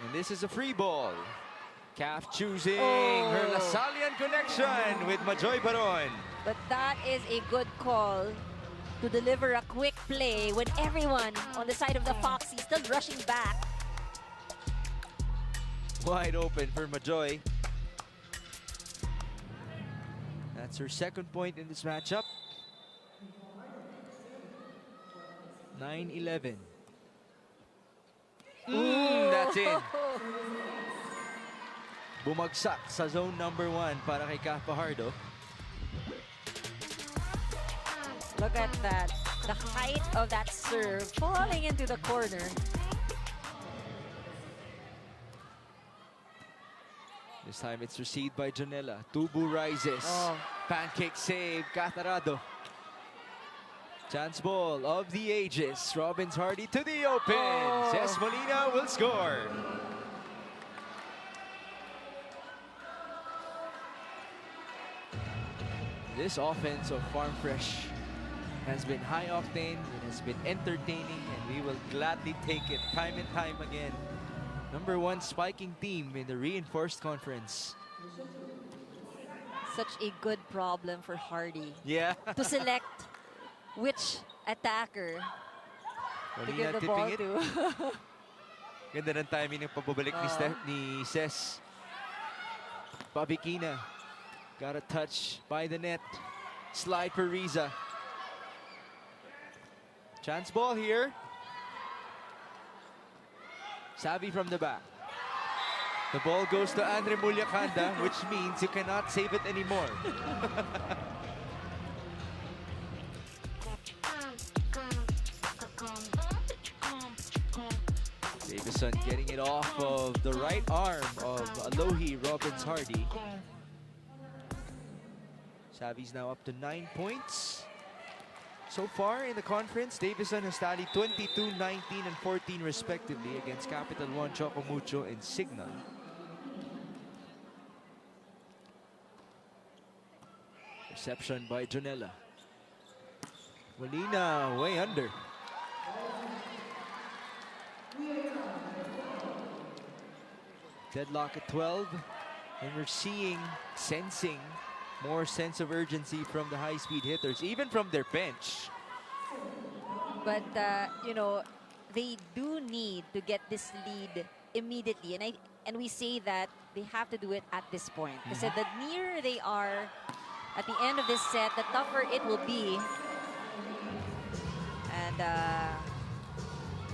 And this is a free ball. Calf choosing her Lasallian connection with Majoy Baron. But that is a good call to deliver a quick play when everyone on the side of the Foxies still rushing back. Wide open for Majoy. That's her second point in this matchup. 9-11. That's in. Bumagsak sa zone number 1 para kay Kaf Fajardo. Look at that. The height of that serve falling into the corner. This time it's received by Janela. Tubu rises. Pancake save, Catarado. Chance ball of the ages. Robbins Hardy to the open. Ces Molina will score. This offense of Farm Fresh has been high octane, it has been entertaining, and we will gladly take it time and time again. #1 spiking team in the reinforced conference. Such a good problem for Hardy. Yeah. To select which attacker to give the ball to. Ganda ng timing ng pababalik ni Ses. Pabikina. Got a touch by the net. Slide for Riza. Chance ball here. Savvy from the back. The ball goes to Andre Mulyakanda, which means you cannot save it anymore. Davison getting it off of the right arm of Alohi Robbins-Hardy. Savi's now up to 9 points. So far in the conference, Davison has tallied 22, 19, and 14 respectively against Capital One, Chocomucho, and Signal. Reception by Jonella. Molina way under. Deadlock at 12, and we're sensing more sense of urgency from the high-speed hitters, even from their bench. But, you know, they do need to get this lead immediately. And we say that they have to do it at this point. Because the nearer they are at the end of this set, the tougher it will be. And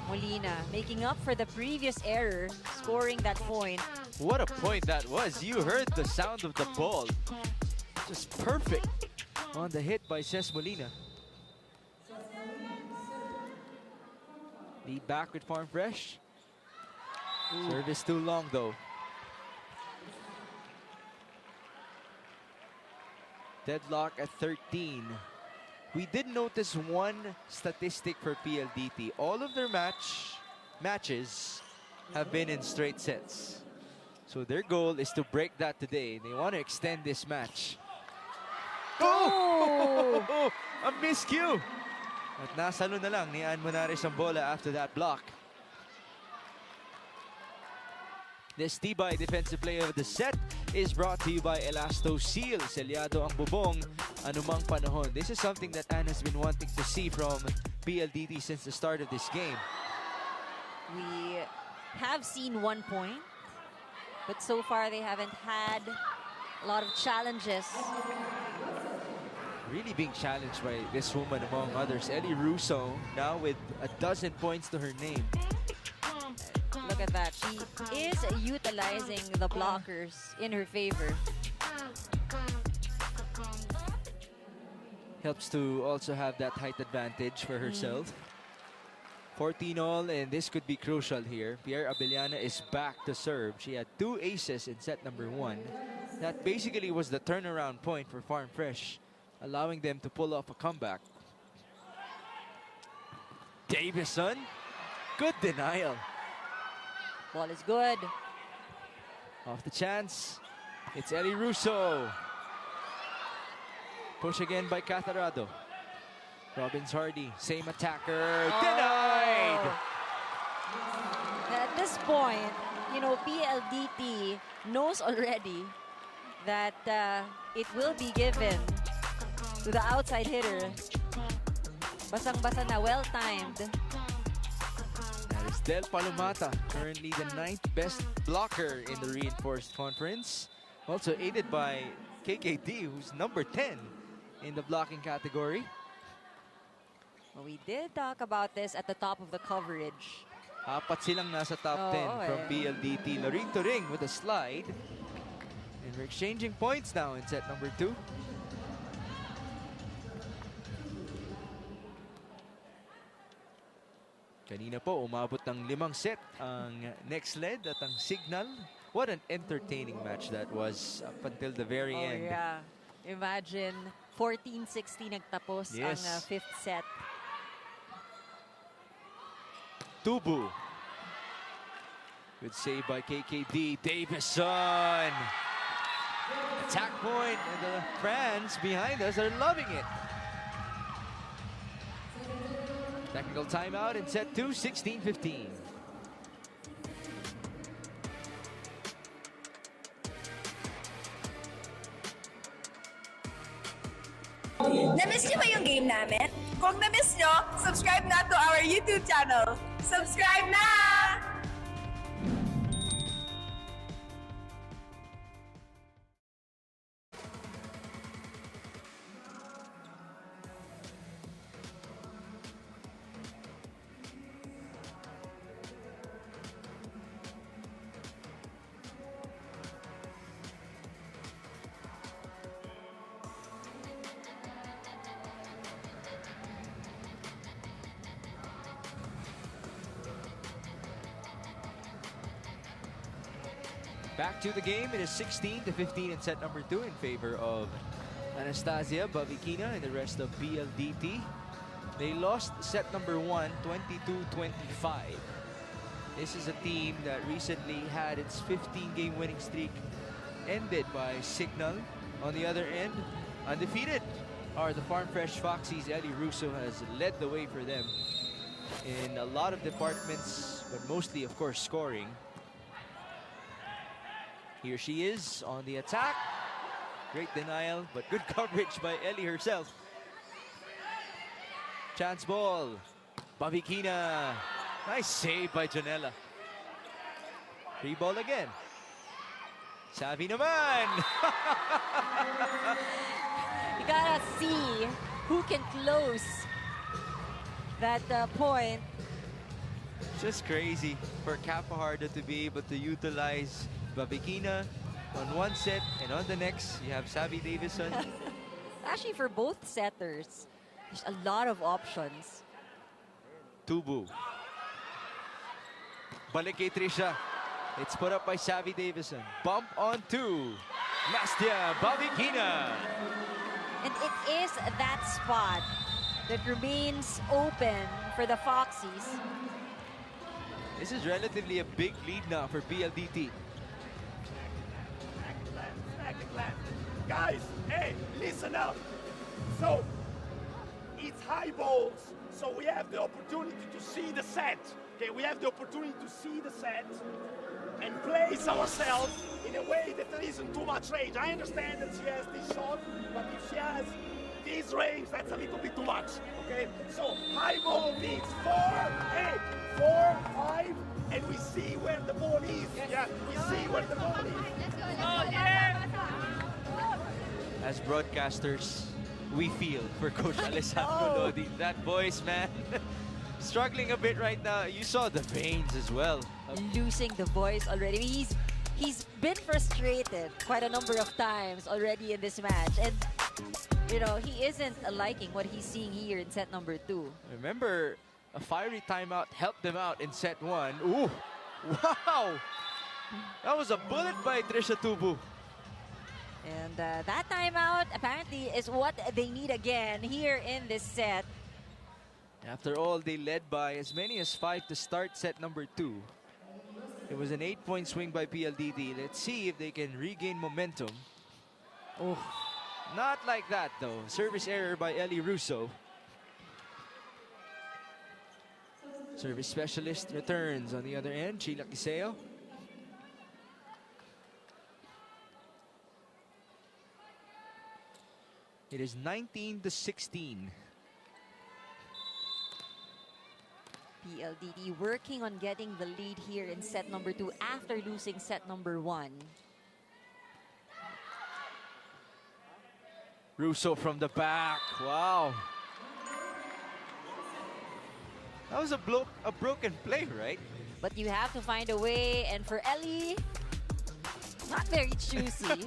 Molina making up for the previous error, scoring that point. What a point that was. You heard the sound of the ball. Just perfect on the hit by Ces Molina. Lead back with Farm Fresh. Service too long though. Deadlock at 13. We did notice one statistic for PLDT. All of their matches have been in straight sets. So their goal is to break that today. They want to extend this match. Oh! A miscue! At nasalo na lang ni Ann Monares ang bola after that block. This Tibay Defensive Player of the Set is brought to you by Elasto Seal. Selyado ang bubong anumang panahon. This is something that Ann has been wanting to see from PLDT since the start of this game. We have seen 1 point, but so far they haven't had a lot of challenges. Really being challenged by this woman among others. Ellie Russo now with 12 points to her name. Look at that. She is utilizing the blockers in her favor. Helps to also have that height advantage for herself. 14 all, and this could be crucial here. Pierre Abellana is back to serve. She had 2 aces in set number 1. That basically was the turnaround point for Farm Fresh, allowing them to pull off a comeback. Davison, good denial. Ball is good. Off the chance, it's Ellie Russo. Push again by Catarado. Robbins-Hardy, same attacker, denied! At this point, you know, PLDT knows already that it will be given to the outside hitter. Basang-basa na, well-timed. That is Del Palomata, currently the 9th best blocker in the reinforced conference. Also aided by KKD, who's number 10 in the blocking category. Well, we did talk about this at the top of the coverage. Apat silang nasa top 10 from PLDT. Ring to ring with a slide. And we're exchanging points now in set number 2. Kanina po, umabot ng 5 set ang next lead at ang Signal. What an entertaining match that was up until the very end. Yeah. Imagine, 14-16 nagtapos ang 5th set. Tubu. Good save by KKD. Davison. Attack point, and the fans behind us are loving it. Technical timeout in set 2, 16-15. Na-miss niyo ba yung game namin? Kung na-miss niyo, subscribe na to our YouTube channel. Subscribe na! Back to the game. It is 16-15 in set number 2 in favor of Anastasia, Bavikina, and the rest of PLDT. They lost set number 1, 22-25. This is a team that recently had its 15-game winning streak ended by Signal. On the other end, undefeated are the Farm Fresh Foxies. Ellie Russo has led the way for them in a lot of departments, but mostly, of course, scoring. Here she is on the attack. Great denial, but good coverage by Ellie herself. Chance ball. Bavikina. Nice save by Janela. Free ball again. Savvy naman. You gotta see who can close that point. Just crazy for Capahardo to be able to utilize Bavikina on one set, and on the next you have Savvy Davison. Actually, for both setters, there's a lot of options. Tubu. Balik kay Trisha. It's put up by Savvy Davison. Bump on 2. Nastia Bavikina. And it is that spot that remains open for the Foxies. This is relatively a big lead now for PLDT. Guys, hey, listen up. So, it's high balls, so we have the opportunity to see the set. Okay, we have the opportunity to see the set and place ourselves in a way that there isn't too much range. I understand that she has this shot, but if she has this range, that's a little bit too much. Okay, so high ball means 4, 5, and we see where the ball is. Yeah, we see where the ball is. Oh, yeah! As broadcasters, we feel for Coach Alessandro Lodi. That voice, man, struggling a bit right now. You saw the veins as well. Losing the voice already. He's been frustrated quite a number of times already in this match. And, you know, he isn't liking what he's seeing here in set number 2. Remember, a fiery timeout helped them out in set 1. Ooh, wow! That was a bullet by Trisha Tubu. And that timeout apparently is what they need again here in this set. After all, they led by as many as 5 to start set number 2. It was an 8-point swing by PLDT. Let's see if they can regain momentum. Oh, Not like that, though. Service error by Ellie Russo. Service specialist returns on the other end. Sheila Kiseo. It is 19-16. PLDT working on getting the lead here in set number 2 after losing set number 1. Russo from the back. Wow. That was a broken play, right? But you have to find a way, and for Ellie, not very choosy.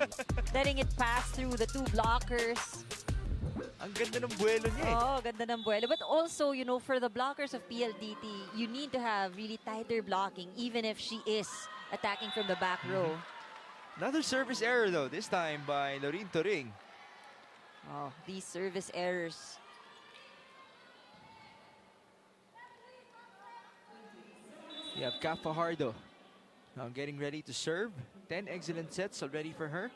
Letting it pass through the 2 blockers. Ang ganda ng buwelo niya eh. Oh, ganda ng buwelo. But also, you know, for the blockers of PLDT, you need to have really tighter blocking, even if she is attacking from the back row. Another service error, though, this time by Lorin Toring. Oh, these service errors. You have Capahardo now getting ready to serve. 10 excellent sets already for her.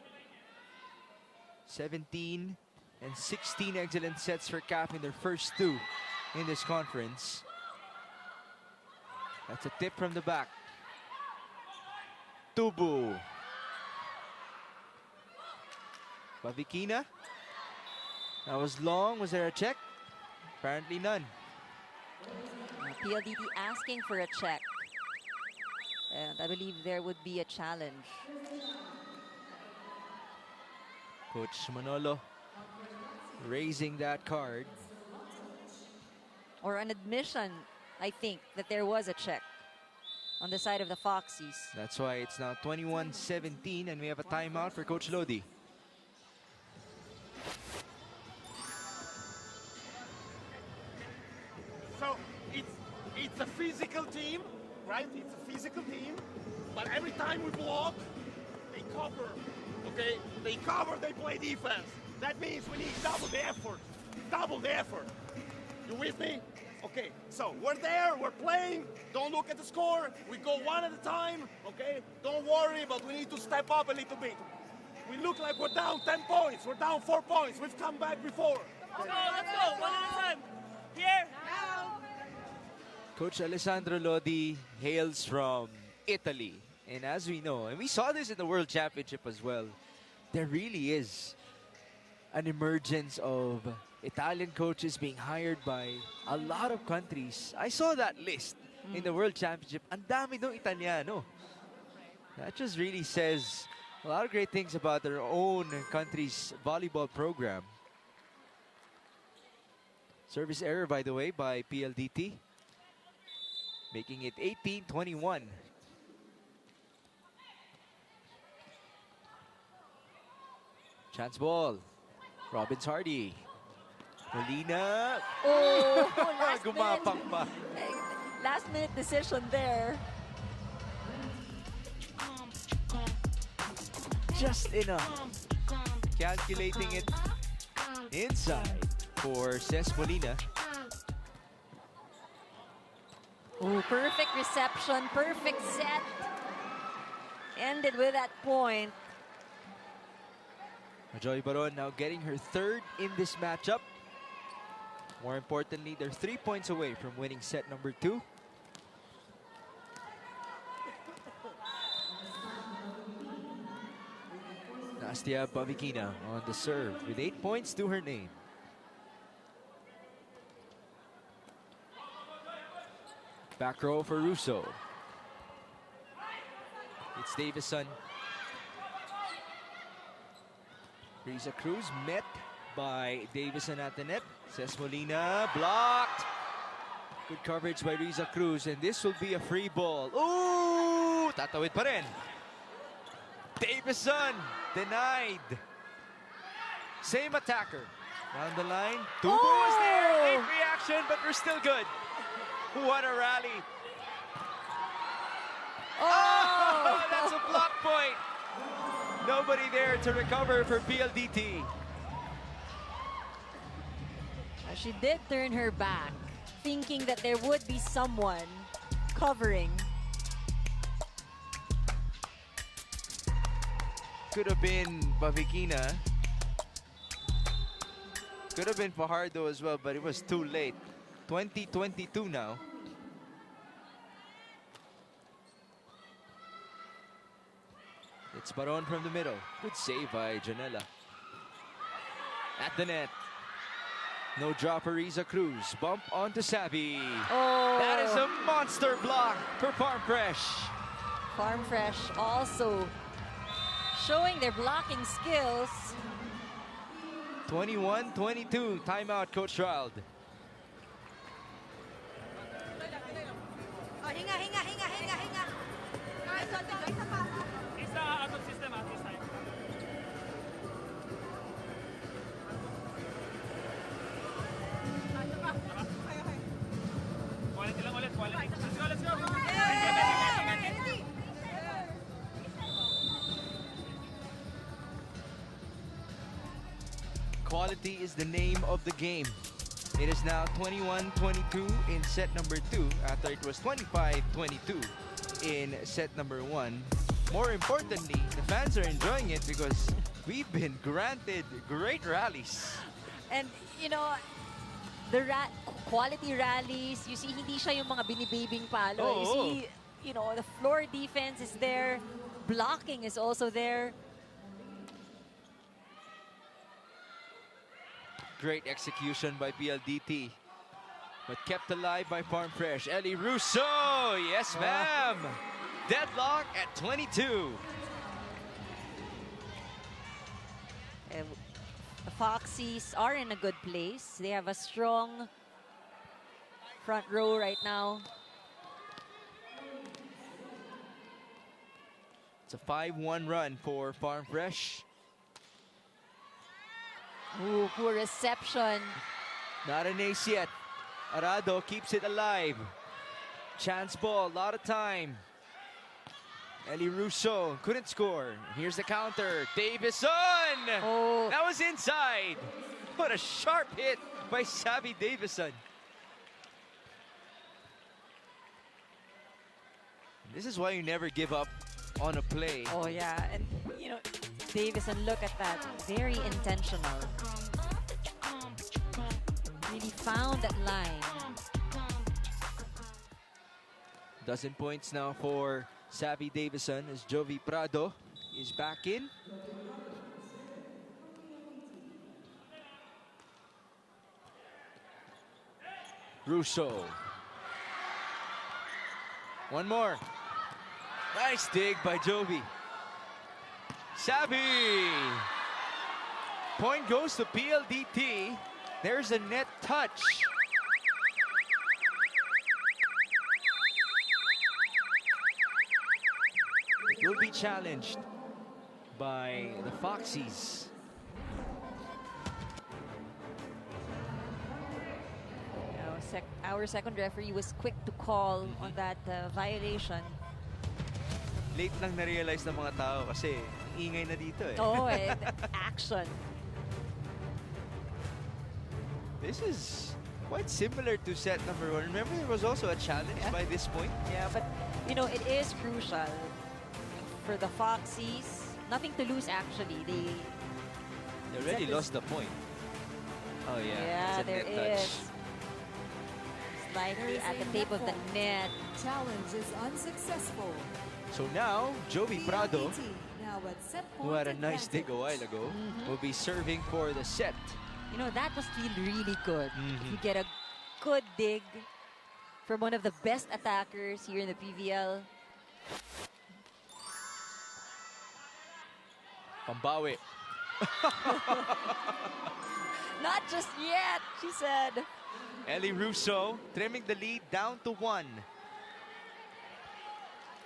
17 and 16 excellent sets for Cap in their first two in this conference. That's a tip from the back. Tubu. Bavikina. That was long. Was there a check? Apparently none. PLDT asking for a check. And I believe there would be a challenge. Coach Manolo raising that card. Or an admission, I think, that there was a check on the side of the Foxies. That's why it's now 21-17 and we have a timeout for Coach Lodi. So it's a physical team, right? It's a physical team, but every time we block, they cover. Okay, they cover, they play defense. That means we need double the effort. Double the effort. You with me? Okay, so we're there, we're playing. Don't look at the score. We go one at a time, okay? Don't worry, but we need to step up a little bit. We look like we're down 10 points. We're down 4 points. We've come back before. Let's go. One at a time. Here. Coach Alessandro Lodi hails from Italy. And as we know, and we saw this in the World Championship as well, there really is an emergence of Italian coaches being hired by a lot of countries. I saw that list in the World Championship. Ang dami dong Italiano. That just really says a lot of great things about their own country's volleyball program. Service error, by the way, by PLDT, making it 18-21. Chance ball. Robbins Hardy. Molina. Oh, Gumapang pa. last minute decision there. Just enough. Calculating it inside for Ces Molina. Oh, perfect reception, perfect set. Ended with that point. Joy Baron now getting her third in this matchup. More importantly, they're 3 points away from winning set number 2. Nastia Bavikina on the serve with 8 points to her name. Back row for Russo. It's Davison. Riza Cruz met by Davison at the net. Ces Molina blocked. Good coverage by Riza Cruz, and this will be a free ball. Ooh! Tatawid pa rin. Davison denied. Same attacker. Down the line. Tubo was there. Late reaction, but we're still good. What a rally. Oh! That's a block point. Nobody there to recover for PLDT. She did turn her back, thinking that there would be someone covering. Could have been Bavikina. Could have been Fajardo as well, but it was too late. 20-22 now. It's Baron from the middle. Good save by Janela. At the net. No drop for Riza Cruz. Bump onto Savvy. Oh. That is a monster block for Farm Fresh. Farm Fresh also showing their blocking skills. 21-22. Timeout, Coach Ronald. Hinga. Isa out of system at this time. Quality lang ulit, quality. Let's go. Quality is the name of the game. It is now 21-22 in set number 2 after it was 25-22 in set number 1. More importantly, the fans are enjoying it because We've been granted great rallies. And, you know, the quality rallies, you see, hindi siya yung mga binibibing palo. You see, you know, the floor defense is there. Blocking is also there. Great execution by PLDT. But kept alive by Farm Fresh. Ellie Russo! Yes, ma'am! Deadlock at 22. The Foxies are in a good place. They have a strong front row right now. It's a 5-1 run for Farm Fresh. Ooh, poor reception. Not an ace yet. Arado keeps it alive. Chance ball, a lot of time. Ellie Russo couldn't score. Here's the counter. Davison! Oh. That was inside. What a sharp hit by Savvy Davison. This is why you never give up on a play. Oh, yeah. And, you know, Davison, look at that. Very intentional. Really found that line. Dozen points now for Savvy Davison as Jovi Prado is back in. Russo. One more. Nice dig by Jovi. Savvy. Point goes to PLDT. There's a net touch. It will be challenged by the Foxies. Our second referee was quick to call on that violation. Late lang na-realize ng mga tao kasi ingay na dito eh. Oh, action. This is quite similar to set number 1. Remember, there was also a challenge by this point. Yeah, but, you know, it is crucial for the Foxies. Nothing to lose, actually. They already lost the point. Oh, yeah. Yeah, it's a there net touch. is. Slightly at the tape of the net. Challenge is unsuccessful. So now, Jovi Prado, PLDT now at set who point had a nice dig a while ago, will be serving for the set. You know, that must feel really good. If you get a good dig from one of the best attackers here in the PVL. Pambawi. Not just yet, she said. Ellie Russo trimming the lead down to 1.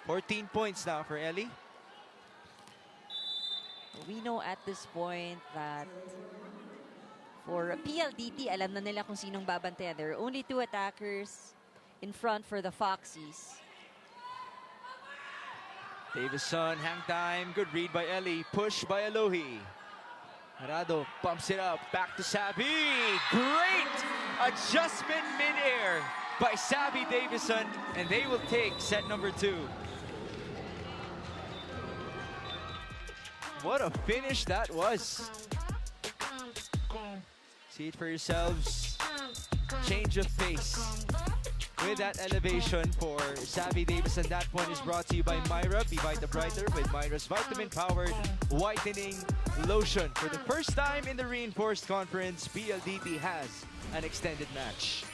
14 points now for Ellie. We know at this point that for PLDT, alam na nila kung sinong babantayan. There are only 2 attackers in front for the Foxies. Davison, hang time. Good read by Ellie. Push by Alohi. Arado pumps it up. Back to Savvy. Great adjustment mid-air by Savvy Davison. And they will take set number 2. What a finish that was. See it for yourselves. Change of pace. With that elevation for Savvy Davison. That point is brought to you by Myra. Be Vita Brighter with Myra's vitamin-powered whitening lotion. For the first time in the Reinforced Conference, PLDT has an extended match.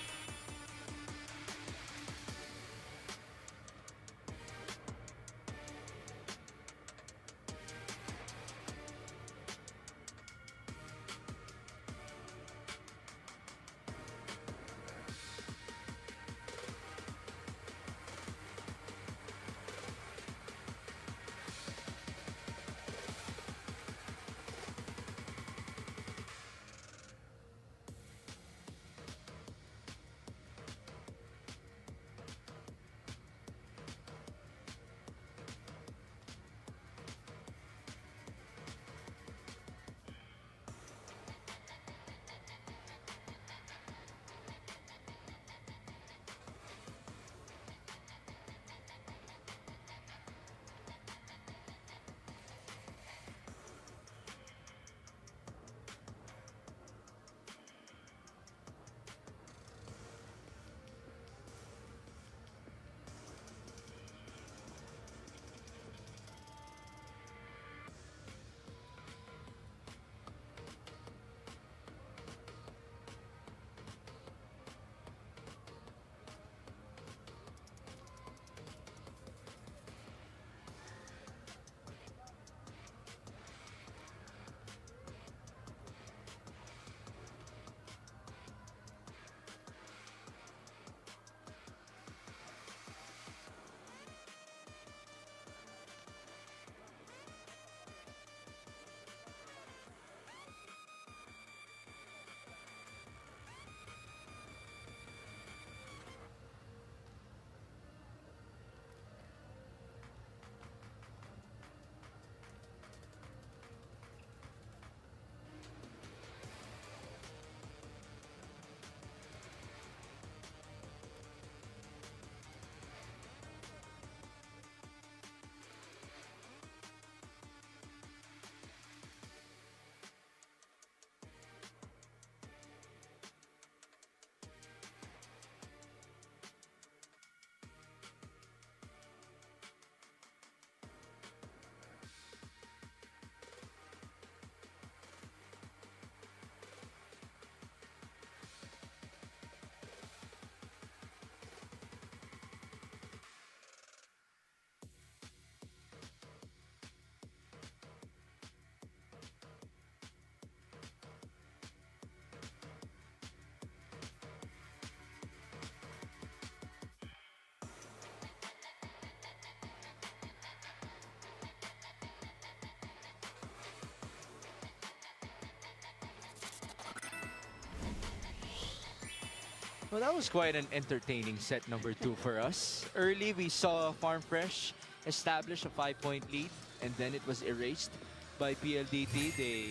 Well, that was quite an entertaining set number 2 for us. Early, we saw Farm Fresh establish a 5-point lead, and then it was erased by PLDT. They,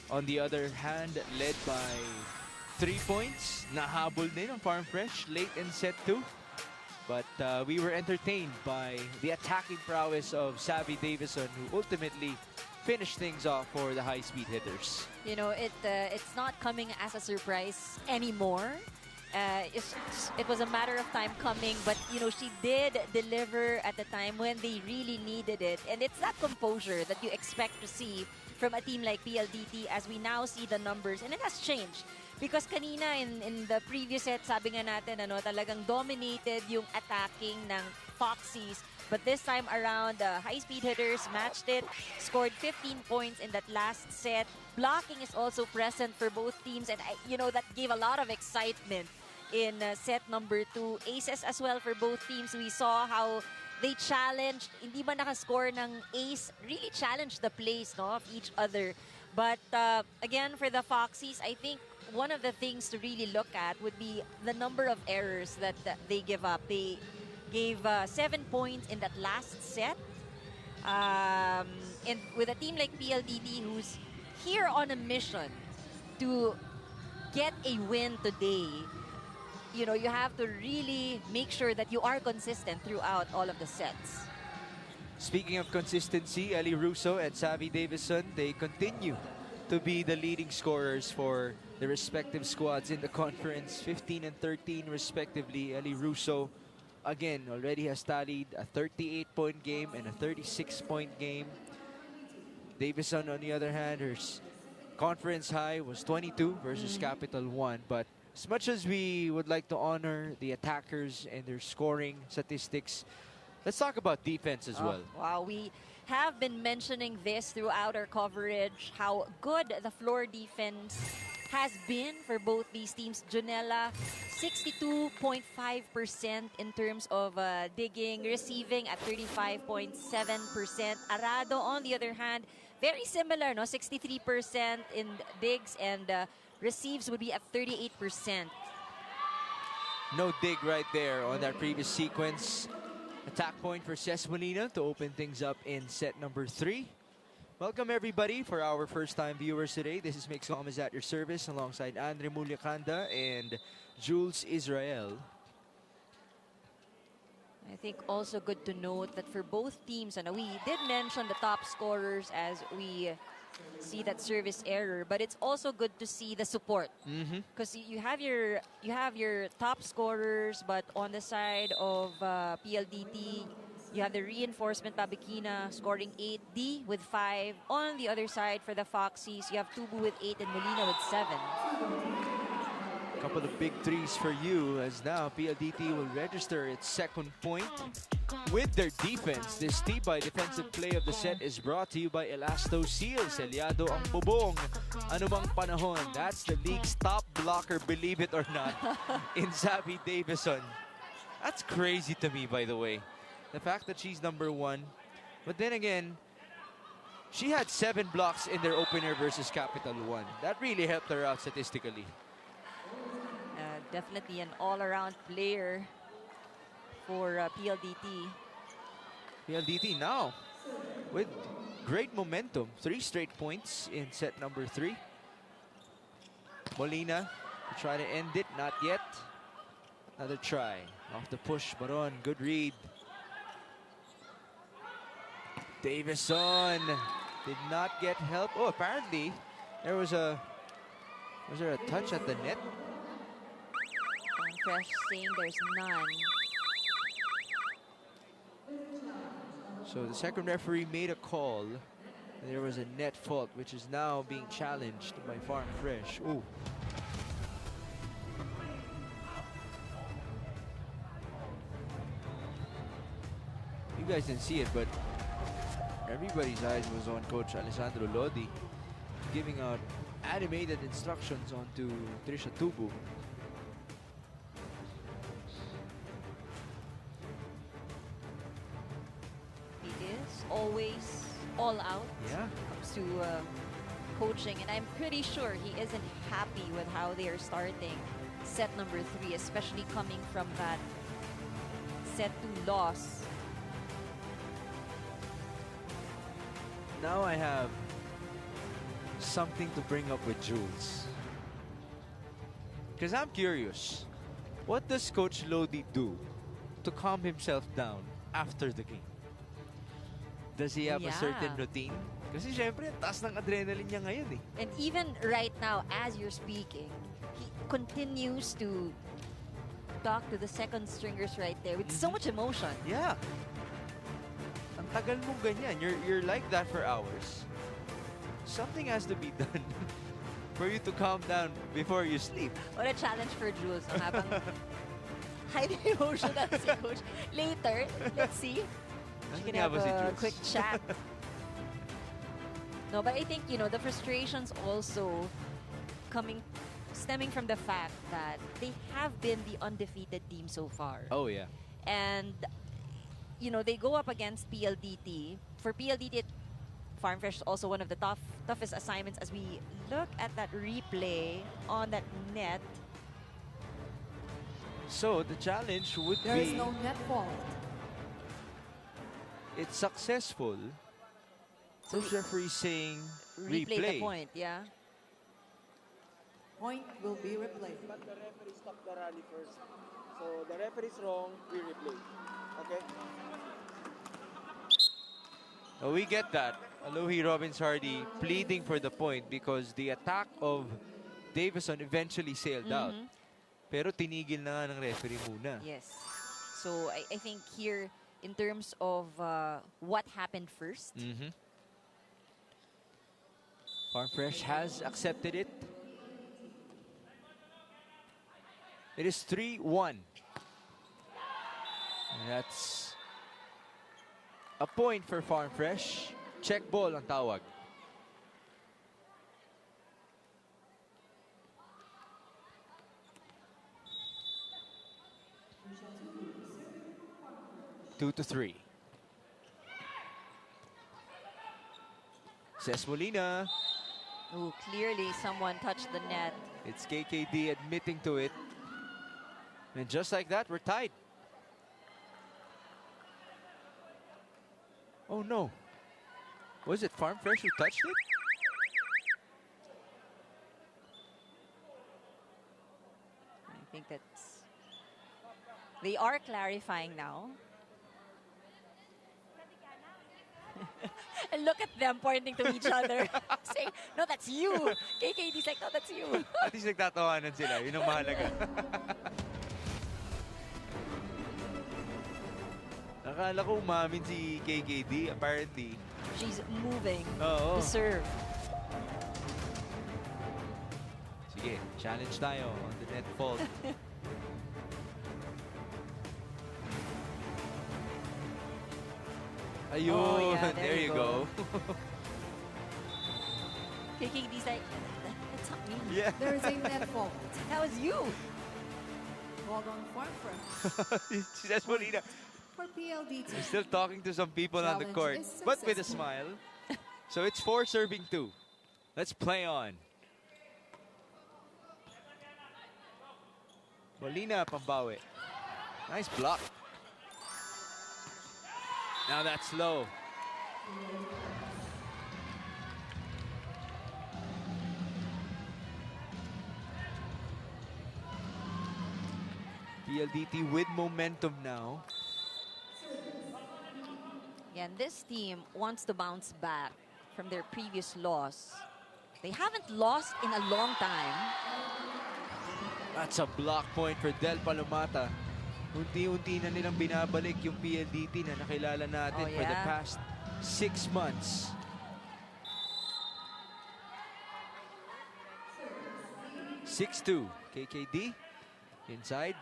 on the other hand, led by 3 points. Nahabol din ang Farm Fresh late in set 2. But we were entertained by the attacking prowess of Savvy Davison, who ultimately finished things off for the high-speed hitters. You know, it's not coming as a surprise anymore. It was a matter of time coming, but you know, she did deliver at the time when they really needed it, and it's that composure that you expect to see from a team like PLDT as we now see the numbers, and it has changed because kanina in the previous set, sabi nga natin, ano, talagang dominated yung attacking ng Foxies. But this time around, the high-speed hitters matched it, scored 15 points in that last set. Blocking is also present for both teams, and you know, that gave a lot of excitement in set number 2. Aces as well for both teams. We saw how they challenged, hindi ba nakascore ng ace, really challenged the plays, no, of each other. But again, for the Foxies, I think one of the things to really look at would be the number of errors that they give up. They gave 7 points in that last set. And with a team like PLDT, who's here on a mission to get a win today, you know, you have to really make sure that you are consistent throughout all of the sets. Speaking of consistency, Ellie Russo and Savvy Davison, they continue to be the leading scorers for the respective squads in the conference, 15 and 13 respectively. Ellie Russo, again, already has tallied a 38-point game and a 36-point game. Davison, on the other hand, her conference high was 22 versus Capital One. But as much as we would like to honor the attackers and their scoring statistics, let's talk about defense as well. Wow, we have been mentioning this throughout our coverage, how good the floor defense has been for both these teams. Junella, 62.5% in terms of digging, receiving at 35.7%. Arado, on the other hand, very similar, no? 63% in digs, and receives would be at 38%. No dig right there on that previous sequence. Attack point for Ces Molina to open things up in set number 3. Welcome everybody for our first-time viewers today. This is Mix Gomez at your service alongside Andre Mulyakanda and Jules Israel. I think also good to note that for both teams, and we did mention the top scorers as we see that service error, but it's also good to see the support, because you have your top scorers, but on the side of PLDT, you have the reinforcement Babikina scoring 8, D with 5. On the other side for the Foxies, you have Tubu with 8 and Molina with 7. A couple of big threes for you, as now PLDT will register its second point with their defense. This Tibay defensive play of the set is brought to you by Elasto Seal. Selyado ang bubong. Ano bang panahon? That's the league's top blocker, believe it or not, in Savvy Davison. That's crazy to me, by the way. The fact that she's number 1. But then again, she had 7 blocks in their opener versus Capital One. That really helped her out statistically. Definitely an all-around player for PLDT. PLDT now with great momentum. 3 straight points in set number 3. Molina to try to end it. Not yet. Another try. Off the push, Baron. Good read. Davison did not get help. Oh, apparently there was a... Was there a touch at the net? Fresh saying there's none. So the second referee made a call. There was a net fault, which is now being challenged by Farm Fresh. Ooh. You guys didn't see it, but everybody's eyes was on Coach Alessandro Lodi, giving out animated instructions onto Trisha Tubu. Always all out. Yeah. Comes to coaching, and I'm pretty sure he isn't happy with how they are starting set number 3, especially coming from that set 2 loss. Now I have something to bring up with Jules. Because I'm curious, what does Coach Lodi do to calm himself down after the game? Does he have a certain routine? Kasi syempre, taas ng adrenaline niya ngayon eh. And even right now, as you're speaking, he continues to talk to the second stringers right there with so much emotion. Yeah. Ang tagal mong ganyan. You're like that for hours. Something has to be done for you to calm down before you sleep. What a challenge for Jules. Habang highly emotional si Coach. Later, let's see. We can have a quick chat. No, but I think, you know, the frustrations also stemming from the fact that they have been the undefeated team so far. Oh, yeah. And, you know, they go up against PLDT. For PLDT, Farm Fresh is also one of the toughest assignments as we look at that replay on that net. So, the challenge would There is be... no net fault. It's successful. So, referee saying Replay the point, yeah. Point will be replayed. But the referee stopped the rally first. So the referee is wrong, we replay. Okay? Oh, we get that. Alohi Robbins Hardy pleading for the point because the attack of Davison eventually sailed out. Pero tinigil na nga ng referee muna. Yes. So I think here, in terms of what happened first, Farm Fresh has accepted it. It is 3-1. That's a point for Farm Fresh. Check ball ang tawag. Two to 3. Says Molina. oh, clearly someone touched the net. It's KKD admitting to it. And just like that, we're tied. Oh no. Was it Farm Fresh who touched it? I think that's... They are clarifying now. And look at them pointing to each other. Saying, no, that's you. KKD's like, no, that's you. At least nagtatawanan sila. Yun ang mahalaga. Akala ko umamin si KKD. Apparently. She's moving Oo. to serve. Sige, challenge tayo on the net fault. Ayun, Oh, yeah, there you go. KKD's like, that's not me. Yeah. There is a net fault. That was you. Called on Farm Fresh. She says, Molina, For PLDT. we're still talking to some people on the court, Challenge is but with a successful. smile. So it's 4 serving 2. Let's play on. Molina pambawi. Nice block. Now that's low. PLDT with momentum now. Yeah, and this team wants to bounce back from their previous loss. They haven't lost in a long time. That's a block point for Del Palomata. Unti-unti na nilang binabalik yung PLDT na nakilala natin for the past 6 months. (6-2) KKD inside.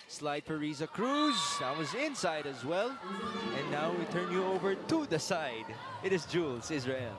Slide for Riza Cruz. That was inside as well. And now we turn you over to the side. It is Jules Israel.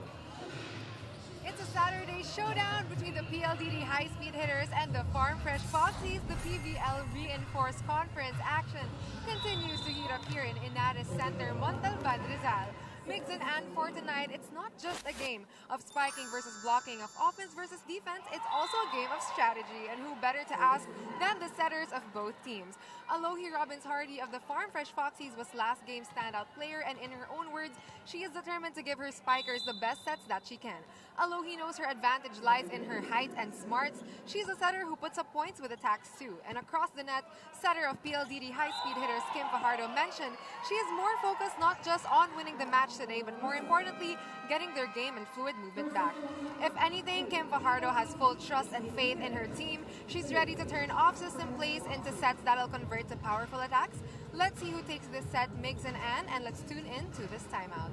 It's a Saturday showdown between the PLDT high-speed hitters and the Farm Fresh Foxies. The PVL reinforced conference action continues to heat up here in Inares Center, Montalban, Rizal. Migs and Ann, for tonight, it's not just a game of spiking versus blocking, of offense versus defense, it's also a game of strategy. And who better to ask than the setters of both teams? Alohi Robbins-Hardy of the Farm Fresh Foxies was last game's standout player, and in her own words, she is determined to give her spikers the best sets that she can. Alohi knows her advantage lies in her height and smarts. She's a setter who puts up points with attacks too. And across the net, setter of PLDT high-speed hitters Kim Fajardo mentioned she is more focused not just on winning the match today, but more importantly, getting their game and fluid movement back. If anything, Kim Fajardo has full trust and faith in her team. She's ready to turn off-system plays into sets that'll convert to powerful attacks. Let's see who takes this set, Migs and Ann, and let's tune in to this timeout.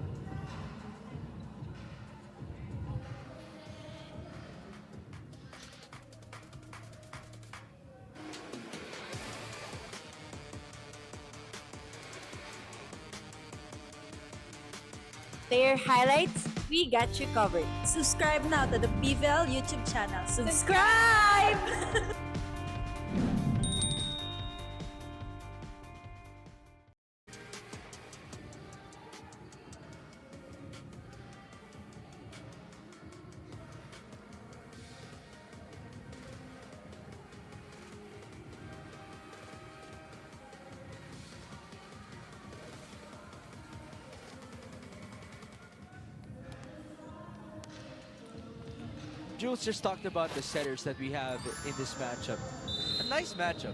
Player highlights, we got you covered. Subscribe now to the PVL YouTube channel. Subscribe! Jules just talked about the setters that we have in this matchup. A nice matchup,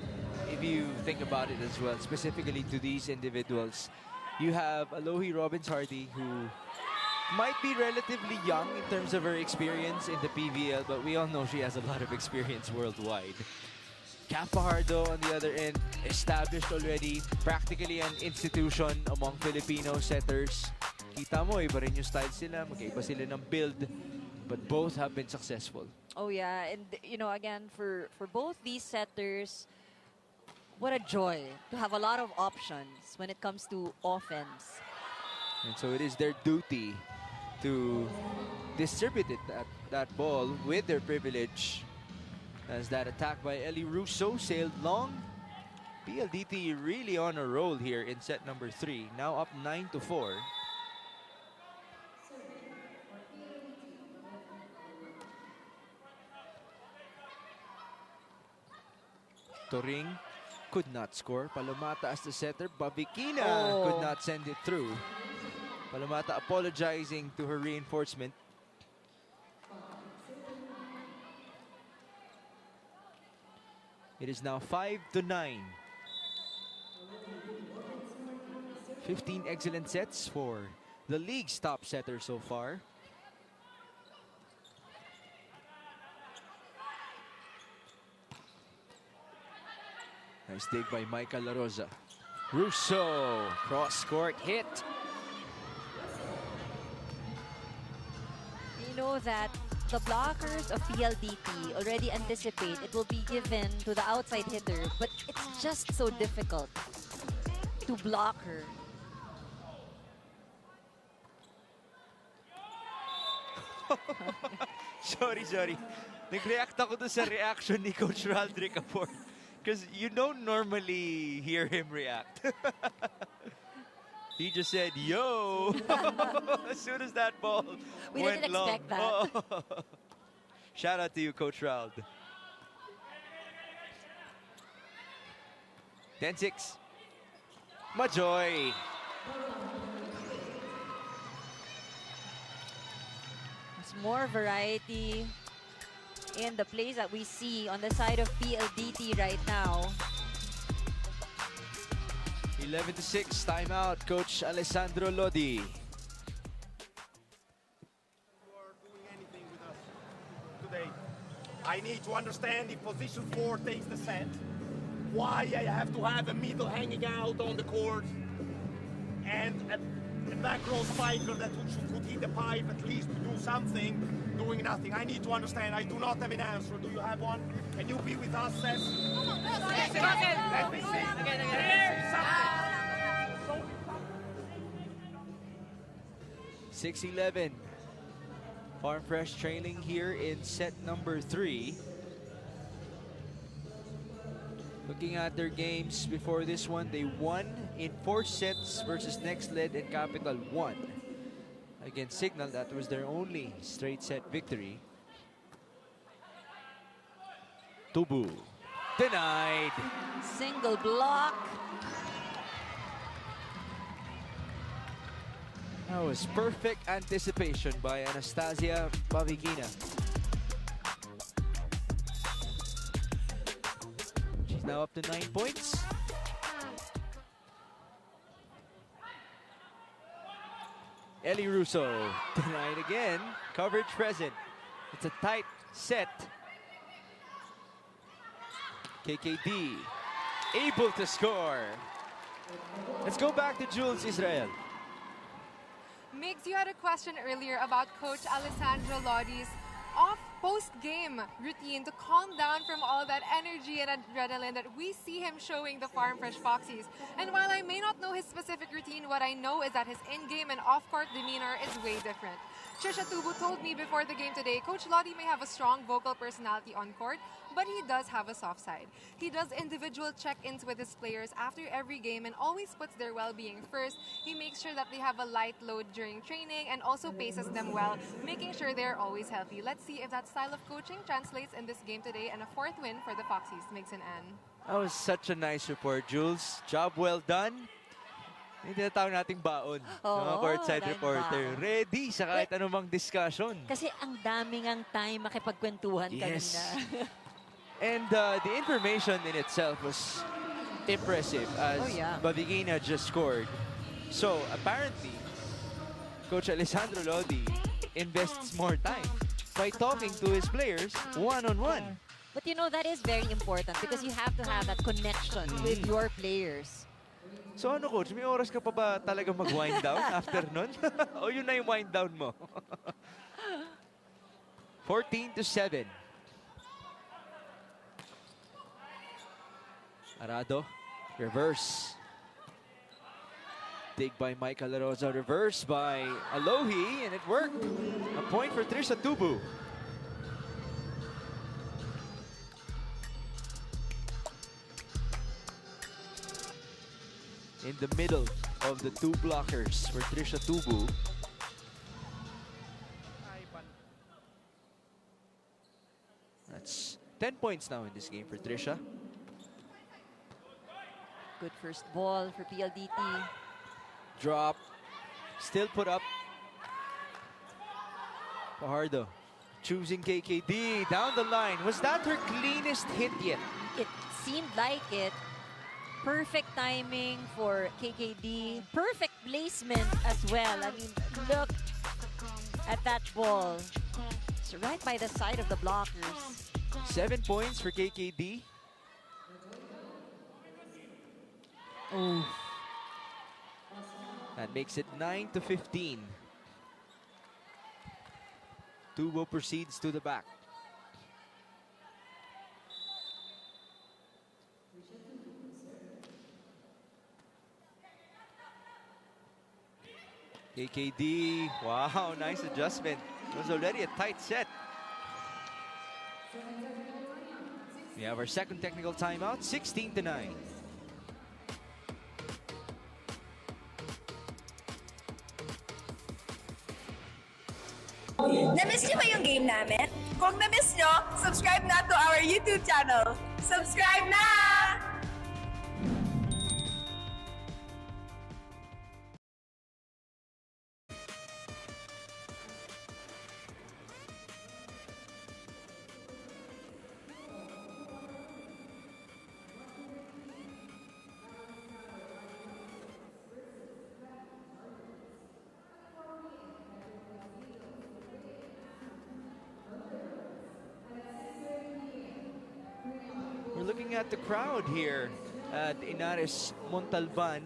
if you think about it as well, specifically to these individuals. You have Alohi Robbins-Hardy, who might be relatively young in terms of her experience in the PVL, but we all know she has a lot of experience worldwide. Cap Fajardo, on the other end, established already, practically an institution among Filipino setters. Kita mo, iba rin yung style sila, magkaiba sila ng build, but both have been successful. Oh yeah, and you know, again, for both these setters, what a joy to have a lot of options when it comes to offense. And so it is their duty to distribute it, that ball with their privilege, as that attack by Ellie Russo sailed long. PLDT really on a roll here in set number 3, now up 9-4. Toring could not score. Palomata as the setter. Bavikina could not send it through. Palomata apologizing to her reinforcement. It is now 5-9. 15 excellent sets for the league's top setter so far. Nice dig by Micah La Rosa. Russo, cross-court hit. You know that the blockers of PLDT already anticipate it will be given to the outside hitter, but it's just so difficult to block her. Sorry. Nag-react ako doon sa reaction ni Coach Raldrick Aport. Because you don't normally hear him react. He just said, yo! As soon as that ball went didn't long. expect that. Shout out to you, Coach Rald. 10-6. Majoy. There's more variety in the plays that we see on the side of PLDT right now. 11-6, timeout, Coach Alessandro Lodi. You are doing anything with us today. I need to understand if position 4 takes the set, why I have to have a middle hanging out on the court, and a back row spiker that should hit the pipe at least to do something, doing nothing. I need to understand. I do not have an answer. Do you have one? Can you be with us, Seth? Let me see. Something. 6-11. Farm Fresh trailing here in set number 3. Looking at their games before this one, they won in 4 sets versus Next Led and Capital 1. against Signal. That was their only straight set victory. Tubu denied. Single block. That was perfect anticipation by Anastasia Pavigina. She's now up to 9 points. Ellie Russo denied again. Coverage present. It's a tight set. KKD able to score. Let's go back to Jules Israel. Migs, you had a question earlier about Coach Alessandro Lodi's off post-game routine to calm down from all that energy and adrenaline that we see him showing the Farm Fresh Foxies. And while I may not know his specific routine, what I know is that his in-game and off-court demeanor is way different. Trisha Tubu told me before the game today, Coach Lodi may have a strong vocal personality on court, but he does have a soft side. He does individual check-ins with his players after every game and always puts their well-being first. He makes sure that they have a light load during training and also paces them well, making sure they're always healthy. Let's see if that style of coaching translates in this game today, and a fourth win for the Foxies. Migs and Ann. That was such a nice report, Jules. Job well done. Yung tinatawag nating baon. Mga courtside reporter. baon. Ready sa kahit anumang discussion. Kasi ang daming ang time makipagkwentuhan Yes. kanina. And the information in itself was impressive as Pavigina just scored. So apparently, Coach Alessandro Lodi invests more time by talking to his players one-on-one. But you know, that is very important because you have to have that connection with your players. So ano, Coach? May oras ka pa ba talaga mag-wind down after nun? O yun na yung wind down mo? 14-7. Arado, reverse. Dig by Mike Alarosa, reverse by Alohi, and it worked. A point for Trisha Tubu. In the middle of the two blockers for Trisha Tubu. That's 10 points now in this game for Trisha. Good first ball for PLDT. Drop. Still put up. Fajardo choosing KKD down the line. Was that her cleanest hit yet? It seemed like it. Perfect timing for KKD. Perfect placement as well. I mean, look at that ball. It's right by the side of the blockers. 7 points for KKD. Oh. That makes it 9-15. Tubo proceeds to the back. KKD, wow, nice adjustment. It was already a tight set. We have our second technical timeout, 16-9. Na-miss niyo ba yung game namin? Kung na-miss niyo, subscribe na to our YouTube channel. Subscribe na! We're looking at the crowd here at Inares Montalban.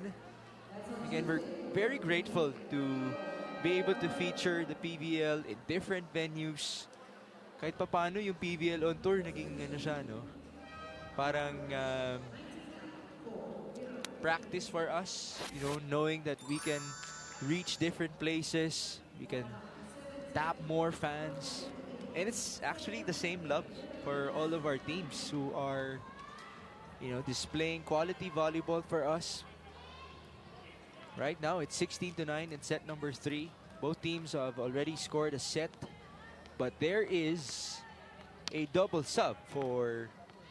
Again, we're very grateful to be able to feature the PVL in different venues. Kahit papano yung PVL on tour, naging ano siya, no? Parang practice for us, you know, knowing that we can reach different places, we can tap more fans. And it's actually the same love for all of our teams who are, you know, displaying quality volleyball for us. Right now, it's 16-9 in set number 3. Both teams have already scored a set, but there is a double sub for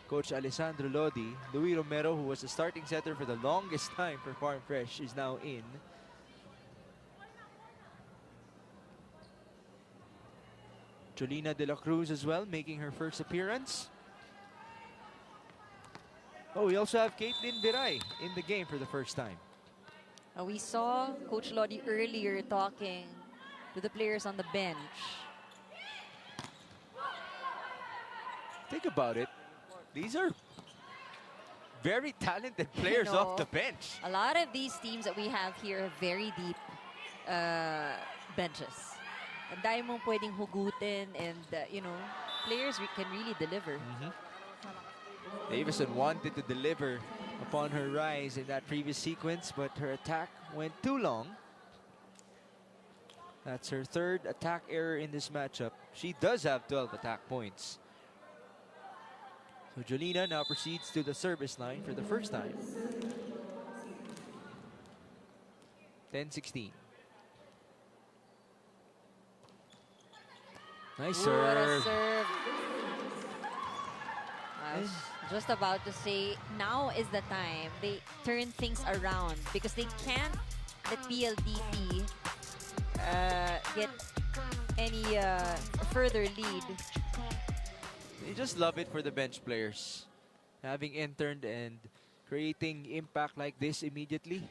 Coach Alessandro Lodi. Louis Romero, who was the starting setter for the longest time for Farm Fresh, is now in. Jolina De La Cruz as well, making her first appearance. Oh, we also have Caitlin Biray in the game for the first time. We saw Coach Lodi earlier talking to the players on the bench. Think about it. These are very talented players off the bench. A lot of these teams that we have here have very deep benches. Ang dami mong pwedeng hugutin and, you know, players can really deliver. Davison wanted to deliver upon her rise in that previous sequence, but her attack went too long. That's her third attack error in this matchup. She does have 12 attack points. So Jolina now proceeds to the service line for the first time. 10-16. Nice Ooh, what a serve. serve. I was just about to say, now is the time they turn things around because they can't let PLDT get any further lead. You just love it for the bench players. Having interned and creating impact like this immediately.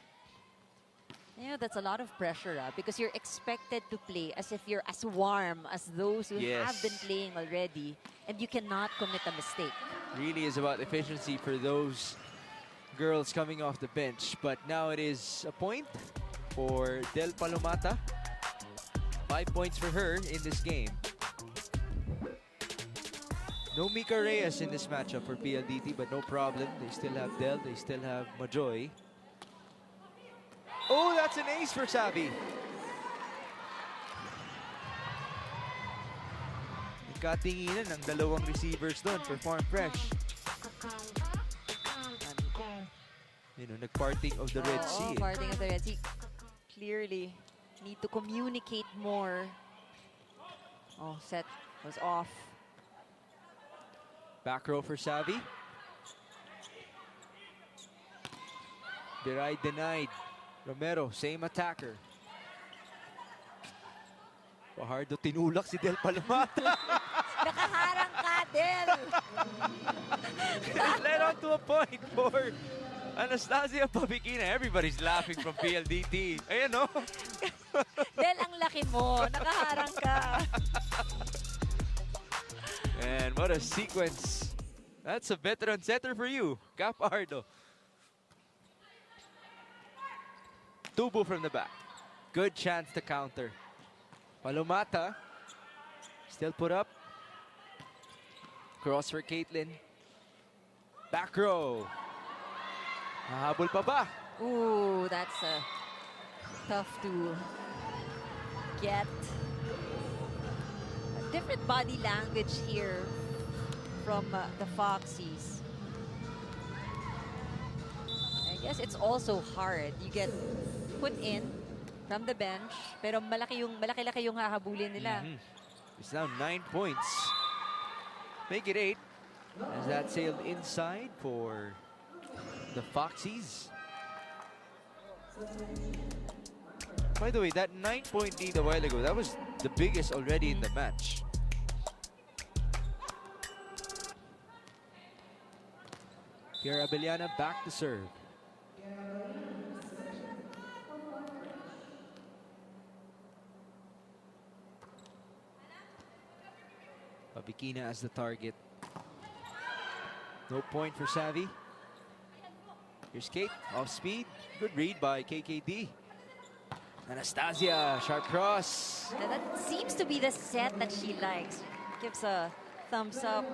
Yeah, that's a lot of pressure because you're expected to play as if you're as warm as those who have been playing already, and you cannot commit a mistake. Really is about efficiency for those girls coming off the bench. But now it is a point for Del Palomata. 5 points for her in this game. No Mika Reyes in this matchup for PLDT, but no problem. They still have Del, they still have Majoy. Oh, that's an ace for Sabi. Nagkatinginan ng dalawang receivers doon for Farm Fresh. You know, nagparting of the Red Sea. Parting of the Red Sea. Clearly need to communicate more. Oh, set was off. Back row for Savi. Biray denied. Romero, same attacker. Fajardo tinulak si Del Palomata. Nakaharang ka, Del! Led on to a point for Anastasia Pabikina. Everybody's laughing from PLDT. Ayan, no? Del, ang laki mo. Nakaharang ka. And what a sequence. That's a veteran setter for you, Capardo. Tubo from the back. Good chance to counter. Palomata still put up. Cross for Caitlin. Back row. Mahabol pa ba? Ooh, that's tough to get. A different body language here from the Foxies. I guess it's also hard. You get put in from the bench, pero malaki yung hahabulin nila. It's now 9 points. Make it 8 as that sailed inside for the Foxies. By the way, that 9-point lead a while ago, that was the biggest already in the match. Kiara Abellana back to serve. Pabikina as the target. No point for Savvy. Here's Kate, off speed. Good read by KKD. Anastasia, sharp cross. Now that seems to be the set that she likes. Gives a thumbs up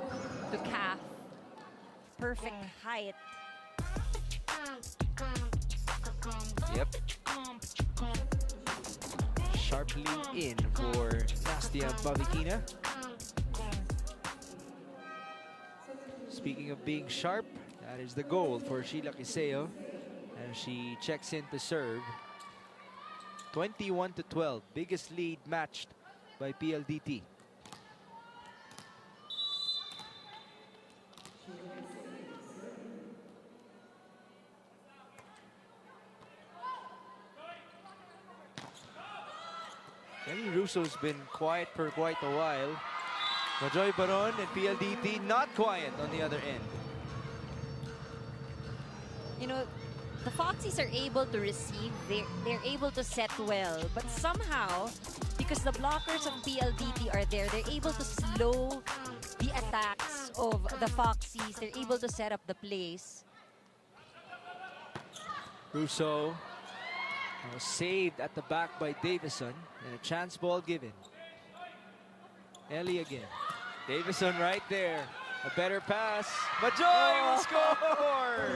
to Calf. Perfect height. Yep. Sharply in for Nastia Pabikina. Speaking of being sharp, that is the goal for Sheila Quiseo. And she checks in to serve. 21-12. Biggest lead matched by PLDT. Ellie Russo's been quiet for quite a while. Majoy Baron and PLDT not quiet on the other end. You know, the Foxies are able to receive, they're able to set well, but somehow, because the blockers of PLDT are there, they're able to slow the attacks of the Foxies. They're able to set up the plays. Russo saved at the back by Davison, and a chance ball given. Ellie again. Davison right there. A better pass. Majoy will score!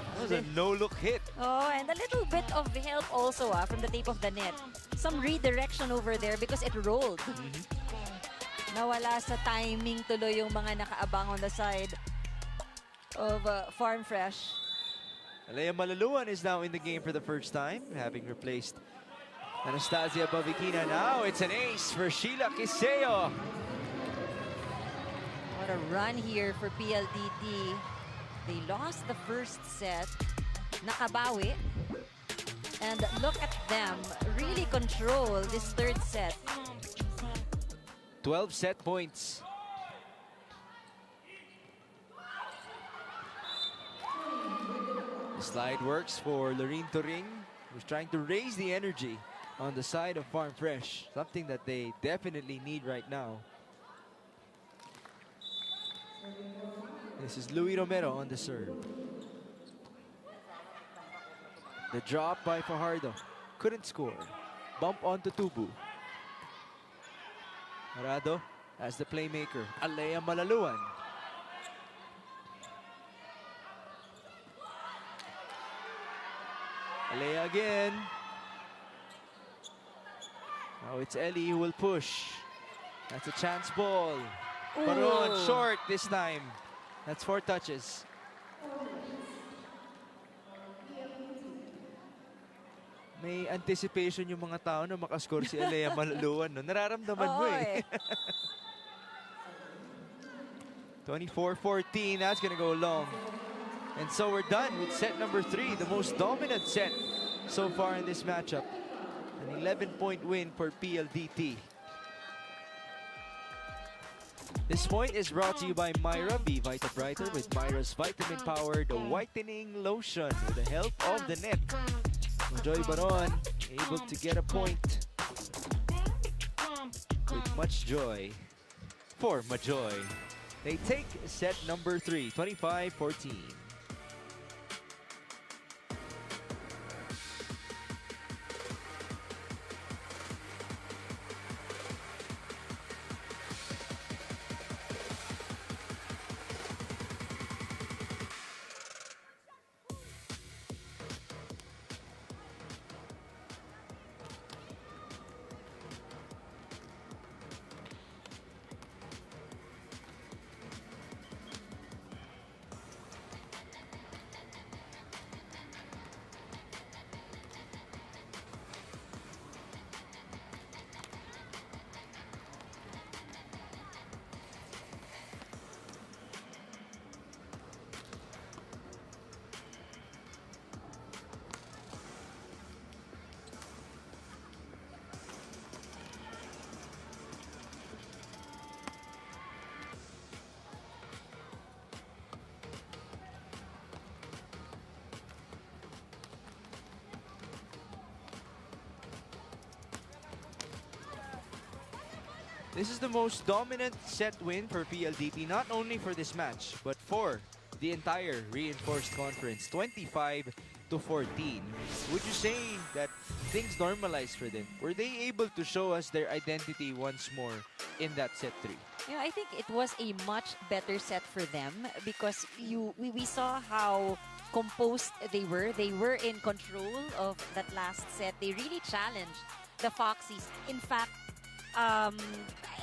That was a no-look hit. Oh, and a little bit of help also from the tape of the net. Some redirection over there because it rolled. Nawala sa timing tuloy yung mga nakaabang on the side of Farm Fresh. Alea Malaluan is now in the game for the first time, having replaced Anastasia Bavikina. Now it's an ace for Sheila Kiseo. What a run here for PLDT. They lost the first set. Nakabawi. And look at them really control this third set. 12 set points. The slide works for Lorene Turing, who's trying to raise the energy on the side of Farm Fresh, something that they definitely need right now. This is Louis Romero on the serve. The drop by Fajardo. Couldn't score. Bump onto Tubu. Marado as the playmaker. Alea Malaluan. Alea again. Now it's Ellie who will push. That's a chance ball. Baron short this time. That's 4 touches. May anticipation yung mga tao na makascore si Alea Malaluan. No? Nararamdaman mo eh. 24-14, that's gonna go long. And so we're done with set number 3, the most dominant set so far in this matchup. An 11-point win for PLDT. This point is brought to you by Myra. Be Vita Brighter with Myra's vitamin-powered whitening lotion with the help of the net. Majoy Baron able to get a point with much joy for Majoy. They take set number 3, 25-14. This is the most dominant set win for PLDT, not only for this match, but for the entire reinforced conference, 25-14. Would you say that things normalized for them? Were they able to show us their identity once more in that set 3? Yeah, I think it was a much better set for them because we saw how composed they were. They were in control of that last set. They really challenged the Foxies. In fact,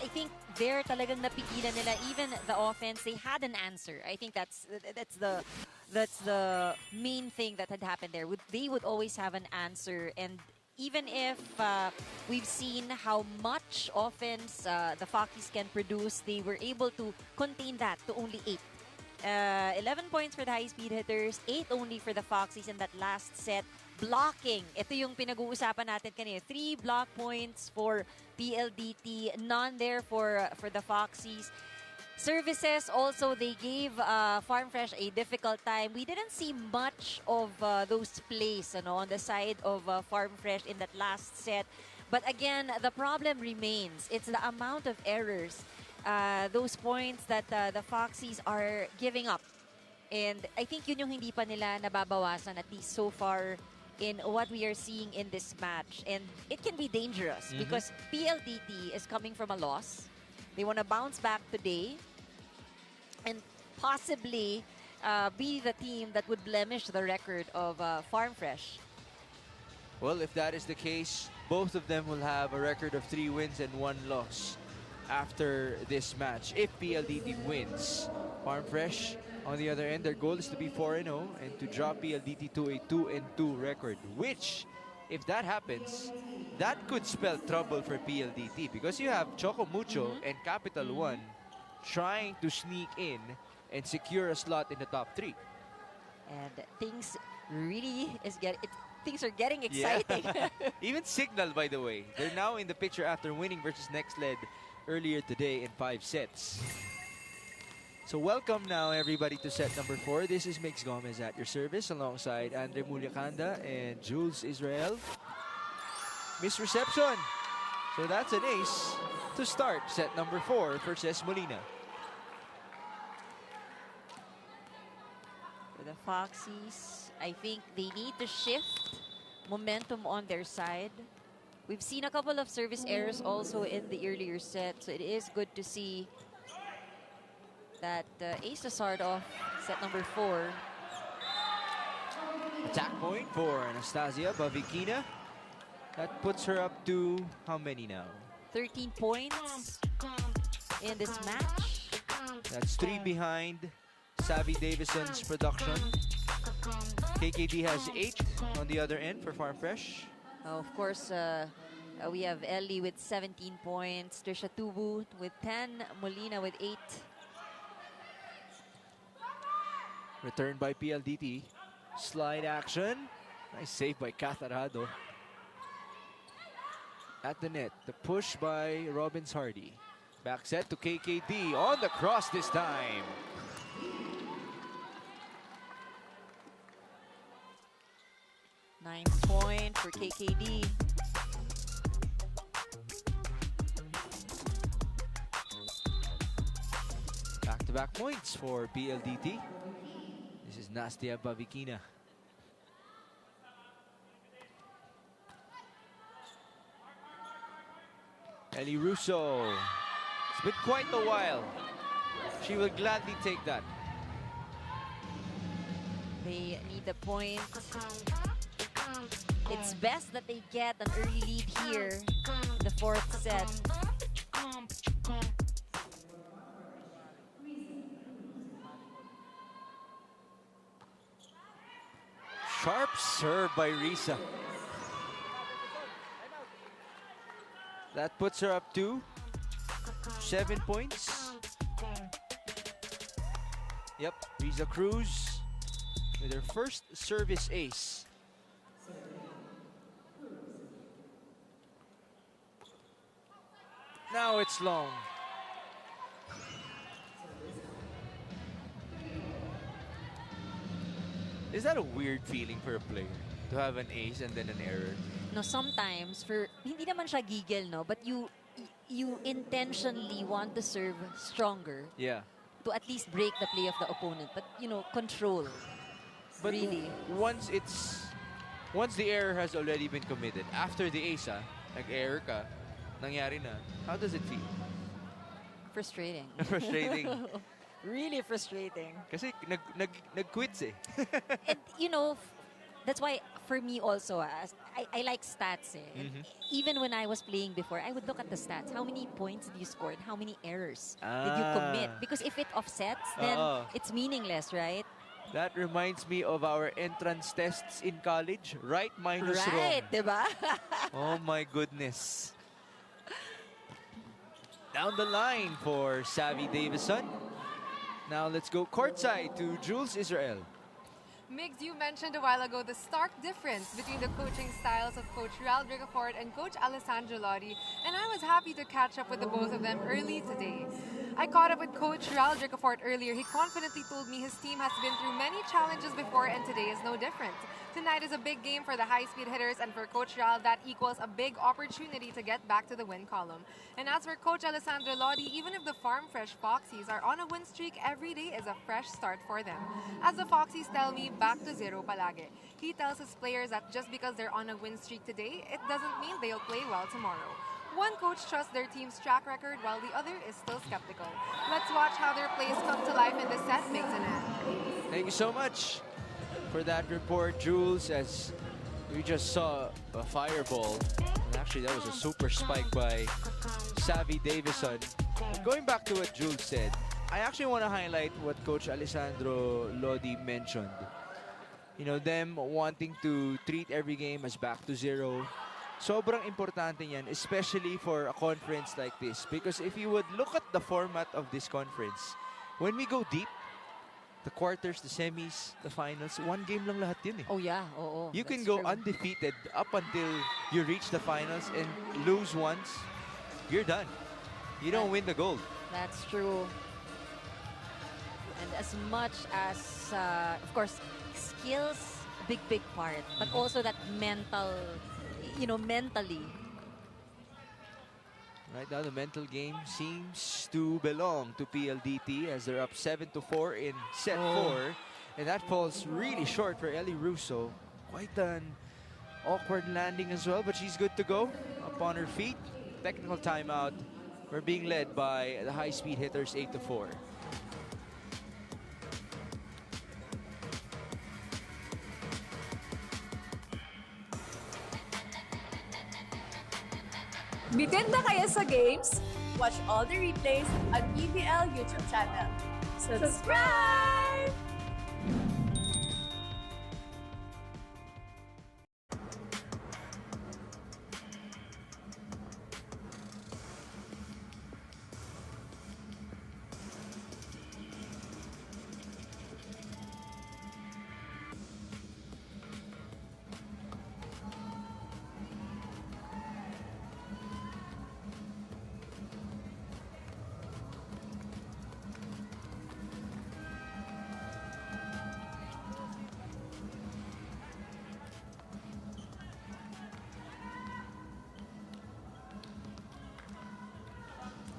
I think there talagang napigilan nila even the offense. They had an answer. I think that's That's the main thing that had happened there. They would always have an answer, and even if we've seen how much offense the Foxies can produce, they were able to contain that to only 8. 11 points for the high-speed hitters, 8 only for the Foxies in that last set. Blocking, ito yung pinag-uusapan natin kanina. 3 block points for PLDT, none there for the Foxies. Services also, they gave Farm Fresh a difficult time. We didn't see much of those plays on the side of Farm Fresh in that last set. But again, the problem remains. It's the amount of errors. Those points that the Foxies are giving up. And I think yun yung hindi pa nila nababawasan, at least so far in what we are seeing in this match. And it can be dangerous because PLDT is coming from a loss. They want to bounce back today and possibly be the team that would blemish the record of Farm Fresh. Well, if that is the case, both of them will have a record of 3 wins and 1 loss after this match. If PLDT wins, Farm Fresh, on the other end, their goal is to be 4-0 and to drop PLDT to a 2-2 record, which, if that happens, that could spell trouble for PLDT because you have Choco Mucho and Capital One trying to sneak in and secure a slot in the top 3. And things things are getting exciting. Yeah. Even Signal, by the way, they're now in the picture after winning versus Nextled earlier today in 5 sets. So welcome now everybody to set number 4. This is Mix Gomez at your service alongside Andre Mulyakanda and Jules Israel. Misreception. So that's an ace to start set number 4 for Ces Molina. For the Foxies, I think they need to shift momentum on their side. We've seen a couple of service errors also in the earlier set, so it is good to see that ace to start off set number 4. Attack point for Anastasia Bavikina. That puts her up to how many now? 13 points in this match. That's 3 behind Savvy Davison's production. KKD has 8 on the other end for Farm Fresh. Of course, we have Ellie with 17 points, Trisha Tubu with 10, Molina with 8. Returned by PLDT. Slide action. Nice save by Catarado. At the net, the push by Robbins Hardy. Back set to KKD on the cross this time. Ninth point for KKD. Back-to-back points for PLDT. This is Nastia Bavikina. Ellie Russo. It's been quite a while. She will gladly take that. They need the point. It's best that they get an early lead here in the 4th set. Sharp serve by Risa. That puts her up to 7 points. Yep, Risa Cruz with her first service ace. Now it's long. Is that a weird feeling for a player to have an ace and then an error? No, sometimes hindi naman siya gigil, no, but you intentionally want to serve stronger. Yeah. To at least break the play of the opponent, but control. But really, once the error has already been committed, after the ace, nag-error ka, nangyari na, how does it feel? Frustrating. Frustrating. Really frustrating. Kasi nag-quits eh. And that's why for me also, I like stats eh. And even when I was playing before, I would look at the stats. How many points did you score? How many errors did you commit? Because if it offsets, then it's meaningless, right? That reminds me of our entrance tests in college. Right minus Right, wrong. diba? Oh my goodness. Down the line for Savvy Davison. Now let's go courtside to Jules Israel. Migs, you mentioned a while ago the stark difference between the coaching styles of Coach Real Ricafort and Coach Alessandro Lodi, and I was happy to catch up with the both of them early today. I caught up with Coach Real Ricafort earlier. He confidently told me his team has been through many challenges before and today is no different. Tonight is a big game for the high-speed hitters, and for Coach Real, that equals a big opportunity to get back to the win column. And as for Coach Alessandro Lodi, even if the Farm Fresh Foxies are on a win streak, every day is a fresh start for them. As the Foxies tell me, back to zero palagi. He tells his players that just because they're on a win streak today, it doesn't mean they'll play well tomorrow. One coach trusts their team's track record while the other is still skeptical. Let's watch how their plays come to life in the set, Migs and Ann. Thank you so much for that report, Jules, as we just saw a fireball. And actually, that was a super spike by Savvy Davison. But going back to what Jules said, I actually want to highlight what Coach Alessandro Lodi mentioned. You know, them wanting to treat every game as back to zero. Sobrang importante yan, especially for a conference like this. Because if you would look at the format of this conference, when we go deep, the quarters, the semis, the finals, one game lang lahat yun eh. Oh yeah, oo. You can that's go true. undefeated up until you reach the finals and lose once, you're done. You don't win the gold. That's true. And as much as, of course, skills, a big part, but also that mental, mentally. Right now, the mental game seems to belong to PLDT as they're up 7-4 in set 4. And that falls really short for Ellie Russo. Quite an awkward landing as well, but she's good to go. Up on her feet. Technical timeout. We're being led by the high-speed hitters 8-4. Bitin na kayo sa games? Watch all the replays on PVL YouTube channel. Subscribe!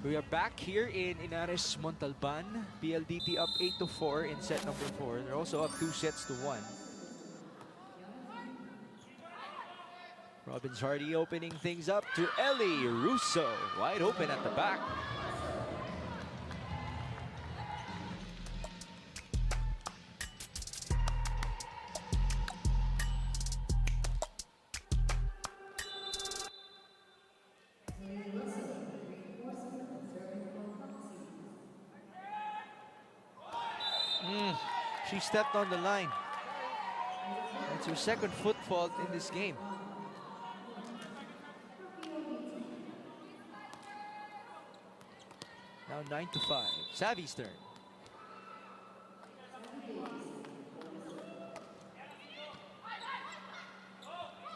We are back here in Inares Montalban. PLDT up 8-4 in set number 4. They're also up 2-1. Robbins Hardy opening things up to Ellie Russo. Wide open at the back. She stepped on the line. That's her second foot fault in this game. Now 9-5. Savvy's turn.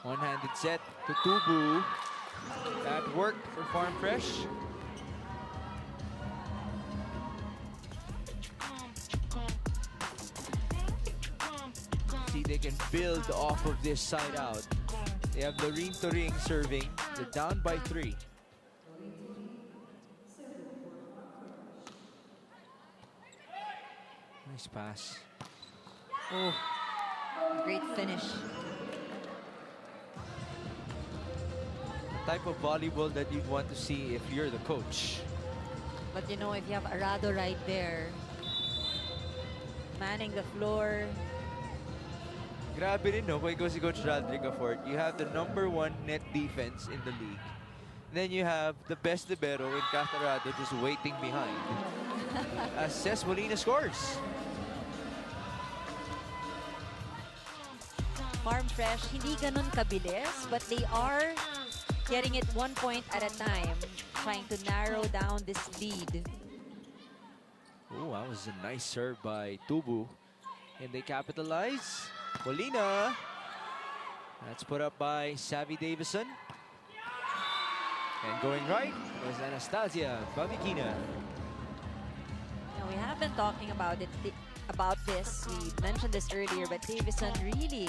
One-handed set to Tubu. That worked for Farm Fresh. See, they can build off of this side out. They have Loreen to ring serving. They're down by 3. Nice pass. Oh, great finish. The type of volleyball that you'd want to see if you're the coach. But you know, if you have Arado right there, manning the floor. Grabe rin, no? Kung ikaw si Coach Rodrigo Fort, you have the #1 net defense in the league. Then you have the best libero in Catarado just waiting behind. As Ces Molina scores. Farm Fresh, hindi ganun kabilis, but they are getting it 1 point at a time, trying to narrow down this lead. Oh, that was a nice serve by Tubu. And they capitalize. Polina. That's put up by Savvy Davison. And going right was Anastasia Babikina. Now, we have been talking about this. We mentioned this earlier, but Davison really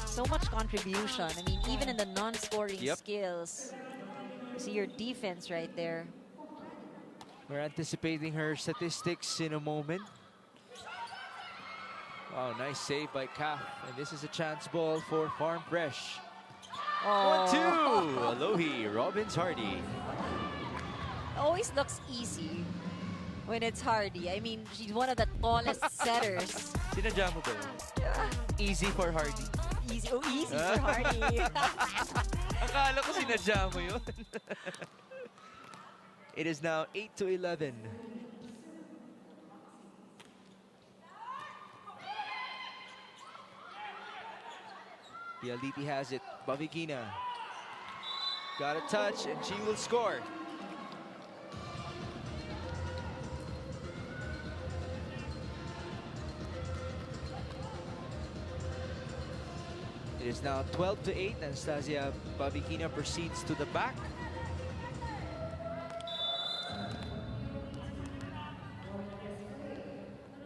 so much contribution. I mean, even in the non-scoring skills, you see your defense right there. We're anticipating her statistics in a moment. Wow, nice save by Kaf. And this is a chance ball for Farm Fresh. 1-2. Alohi Robbins Hardy. Always looks easy when it's Hardy. I mean, she's one of the tallest setters. Sinadya mo ba yun? Easy for Hardy. Easy for Hardy. Akala ko sinadya mo yun. It is now 8-11. PLDT has it. Babikina got a touch and she will score. It is now 12-8. Anastasia Babikina proceeds to the back.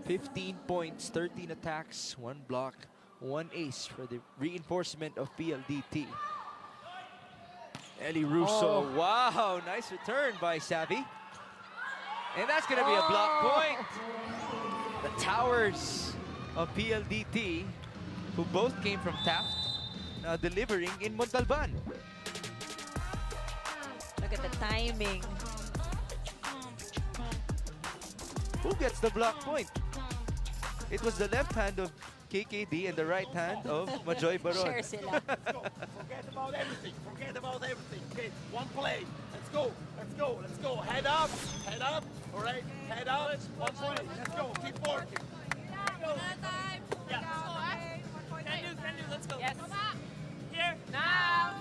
$15 points, 13 attacks, 1 block, 1 ace for the reinforcement of PLDT. Ellie Russo, wow, nice return by Savvy. And that's gonna be a block point. The towers of PLDT, who both came from Taft, now delivering in Montalban. Look at the timing. Who gets the block point? It was the left hand of KKD and the right hand of Majoy Baron. Share sila. Let's go. Forget about everything. Forget about everything. Okay, one play. Let's go. Let's go. Let's go. Head up. Head up. All right. Head up. One play. Let's go. Keep working. Yeah. Can do. Let's go. Yes. Here. Now.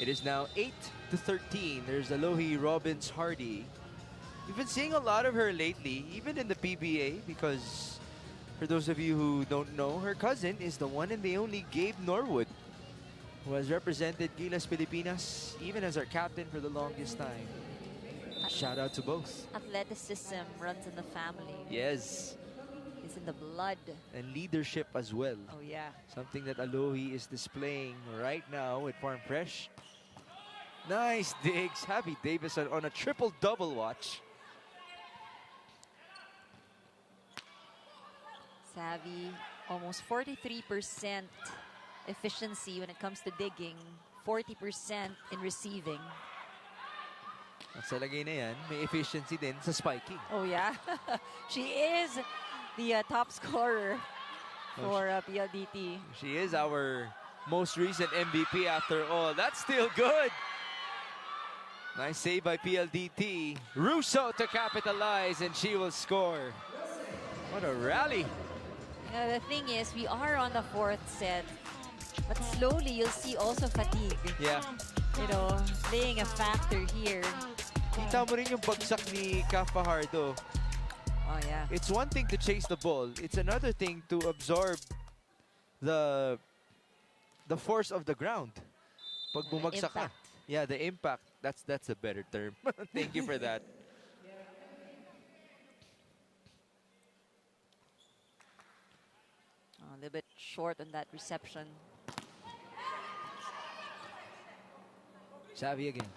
It is now 8-13. There's Alohi Robbins Hardy. We've been seeing a lot of her lately, even in the PBA, because for those of you who don't know, her cousin is the one and the only Gabe Norwood, who has represented Gilas Pilipinas, even as our captain for the longest time. Shout out to both. Athleticism runs in the family. Yes. It's in the blood. And leadership as well. Oh, yeah. Something that Alohi is displaying right now with Farm Fresh. Nice digs. Happy Davison on a triple-double watch. Savvy, almost 43% efficiency when it comes to digging, 40% in receiving. At sa lagay na yan, may efficiency din sa spiking. Oh, yeah. She is the top scorer for PLDT. She is our most recent MVP after all. That's still good. Nice save by PLDT. Russo to capitalize, and she will score. What a rally. The thing is, we are on the 4th set, but slowly you'll see also fatigue. Yeah. You know, playing a factor here. Kita mo rin yung bagsak ni Ka Fajardo. Oh, yeah. It's one thing to chase the ball. It's another thing to absorb the force of the ground. Pag bumagsak ka. Yeah, the impact. That's a better term. Thank you for that. A little bit short on that reception. Savvy again.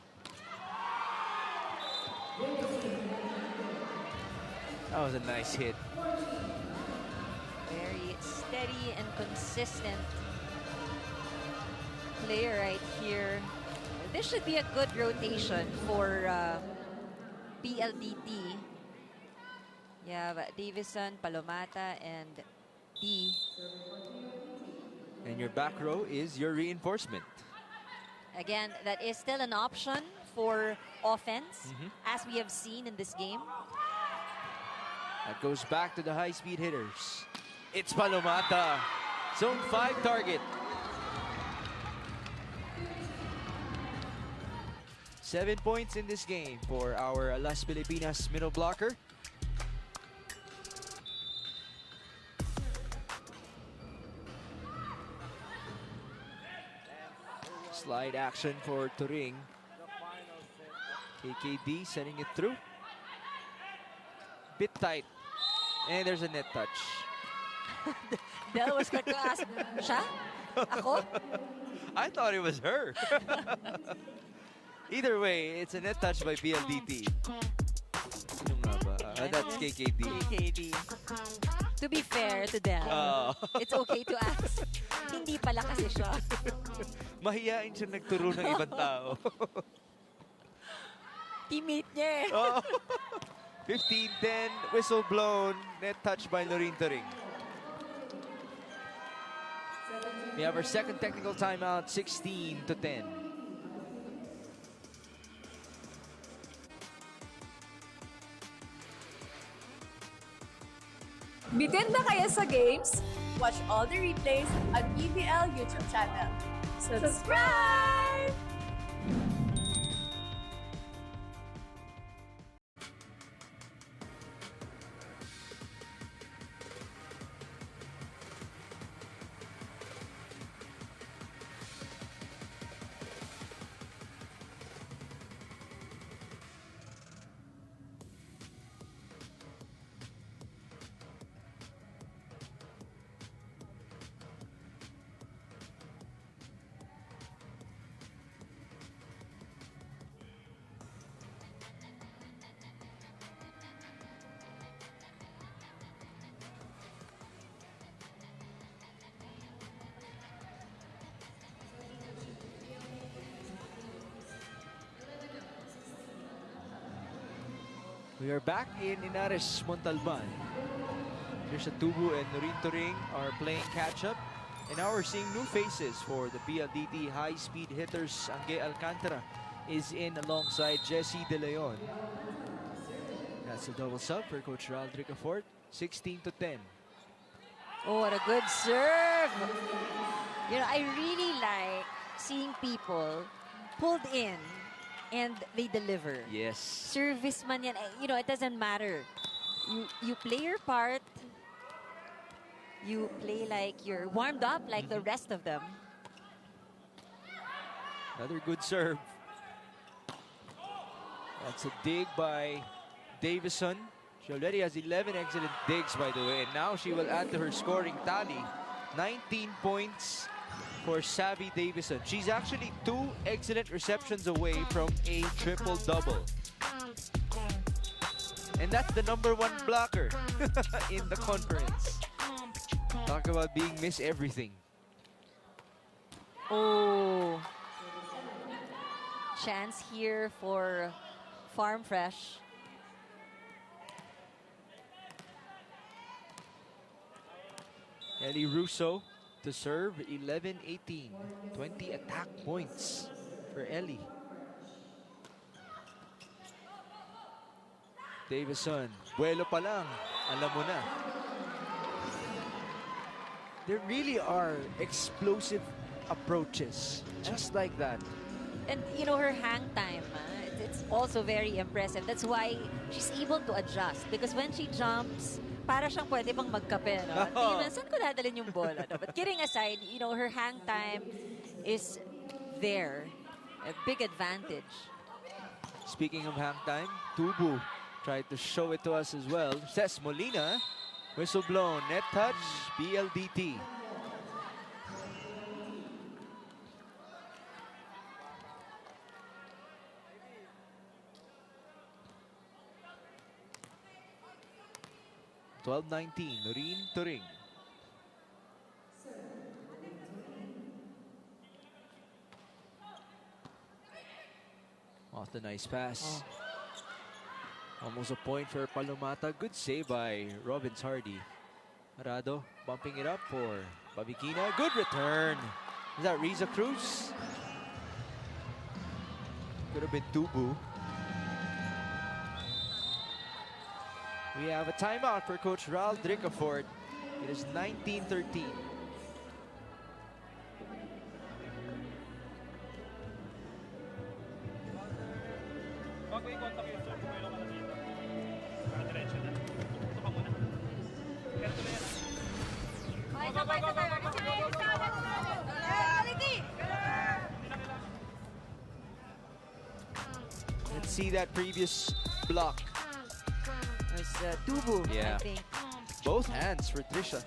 That was a nice hit. Very steady and consistent player right here. This should be a good rotation for PLDT. Yeah, but Davison, Palomata, and D. And your back row is your reinforcement. Again, that is still an option for offense, as we have seen in this game. That goes back to the high-speed hitters. It's Palomata. Zone 5 target. 7 points in this game for our Las Pilipinas middle blocker. Slide action for Turing. KKD sending it through. Bit tight. And there's a net touch. Del was quick to ask, siya? Ako? I thought it was her. Either way, it's a net touch by PLDT. Sino nga ba? That's KKD. KKD. To be fair to Del, it's okay to ask. Hindi pala kasi siya. Mahiyain siya nagturo ng ibang tao. Teammate niya eh. 15-10, whistle blown, net touch by Loreen Turing. We have our second technical timeout, 16-10. Bitin ba kayo sa games? Watch all the replays at PVL YouTube channel. Subscribe! We are back in Inares, Montalban. Here's Tubu and Loreen Turing are playing catch-up. And now we're seeing new faces for the PLDT high-speed hitters. Angge Alcantara is in alongside Jesse De Leon. That's a double sub for Coach Raldrick Afort. 16-10. Oh, what a good serve. You know, I really like seeing people pulled in and they deliver. Yes. Serviceman yan. You know, it doesn't matter. You play your part. You play like you're warmed up like the rest of them. Another good serve. That's a dig by Davison. She already has 11 excellent digs, by the way, and now she will add to her scoring tally. 19 points for Savvy Davison. She's actually 2 excellent receptions away from a triple-double. And that's the #1 blocker in the conference. Talk about being miss everything. Oh. Chance here for Farm Fresh. Ellie Russo to serve, 11-18. 20 attack points for Ellie. Davison, buelo pa lang, alam mo na. There really are explosive approaches, just like that. And you know, her hang time, it's also very impressive. That's why she's able to adjust. Because when she jumps, para siyang pwede bang magkape, no? Even, saan ko dadalhin yung bola? No? But kidding aside, you know, her hang time is there. A big advantage. Speaking of hang time, Tubu tried to show it to us as well. Cess Molina, whistle blown, net touch, PLDT. (12-19), Loreen Turing. Off the nice pass. Almost a point for Palomata. Good save by Robbins Hardy. Arado bumping it up for Babikina. Good return. Is that Riza Cruz? Could have been Tubu. We have a timeout for Coach Ral Drickafort. It is 19-13. Pag may contact yun, sir, pumailo ka na dito. Para diretso na. Ito ka muna. Kaya tuloy yan. Let's see that previous block. There's Tubu, Yeah. I think. Both hands for Trisha.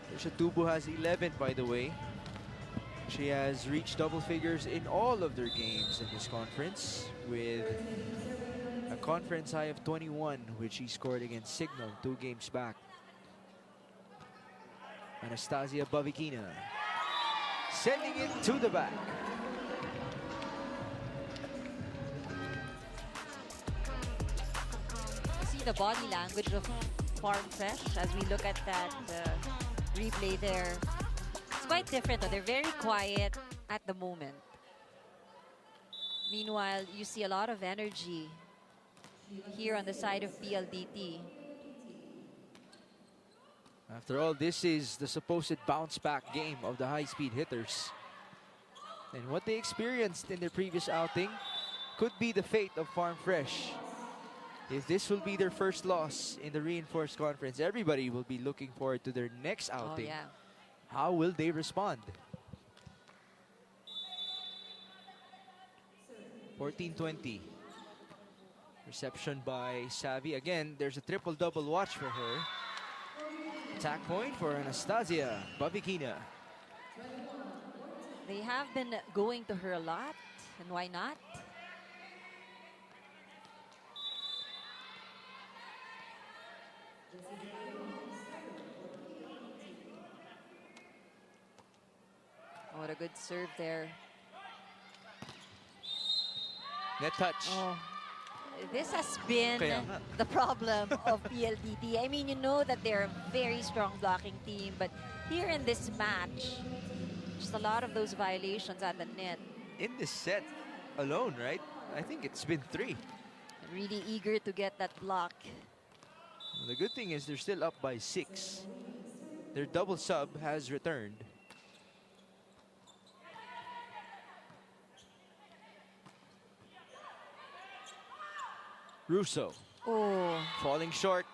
Trisha Tubu has 11, by the way. She has reached double figures in all of their games in this conference, with a conference high of 21, which she scored against Signal 2 games back. Anastasia Bavikina sending it to the back. See the body language of Farm Fresh as we look at that replay there. It's quite different, though. They're very quiet at the moment. Meanwhile, you see a lot of energy here on the side of PLDT. After all, this is the supposed bounce-back game of the high-speed hitters. And what they experienced in their previous outing could be the fate of Farm Fresh. If this will be their first loss in the reinforced conference, everybody will be looking forward to their next Oh, outing. yeah. How will they respond? 14-20. Reception by Savvy. Again, there's a triple-double watch for her. Attack point for Anastasia Bavikina. They have been going to her a lot, and why not? Oh, what a good serve there. Net touch. Oh, this has been Kaya nga. the problem of PLDT. I mean, you know that they're a very strong blocking team, but here in this match, just a lot of those violations at the net. In this set alone, right? I think it's been 3. Really eager to get that block. The good thing is they're still up by 6. Their double sub has returned. Russo Oh, falling short.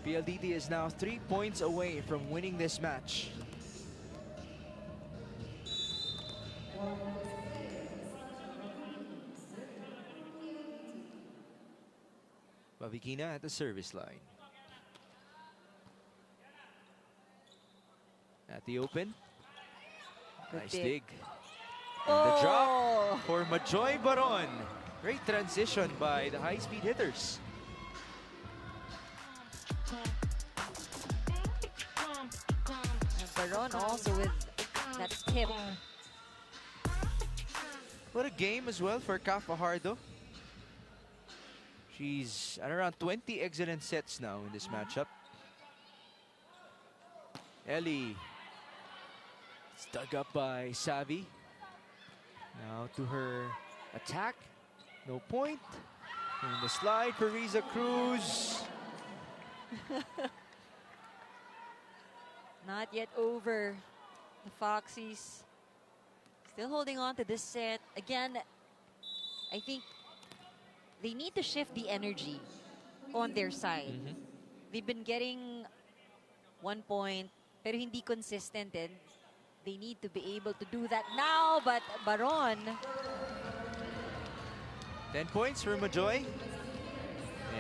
PLDT is now 3 points away from winning this match. Bavikina at the service line. At the open. good Nice dig. dig. And the drop Oh, for Majoy Baron. Great transition by the high-speed hitters. and Baron also with that tip. What a game as well for Ka Fajardo. She's at around 20 excellent sets now in this matchup. Ellie. It's dug up by Savvy. Now to her attack. No point. And the slide for Riza Cruz. Not yet over. The Foxies still holding on to this set. Again, I think they need to shift the energy on their side. They've been getting 1 point, pero hindi consistent, and they need to be able to do that now. But Baron, 10 points for Majoy.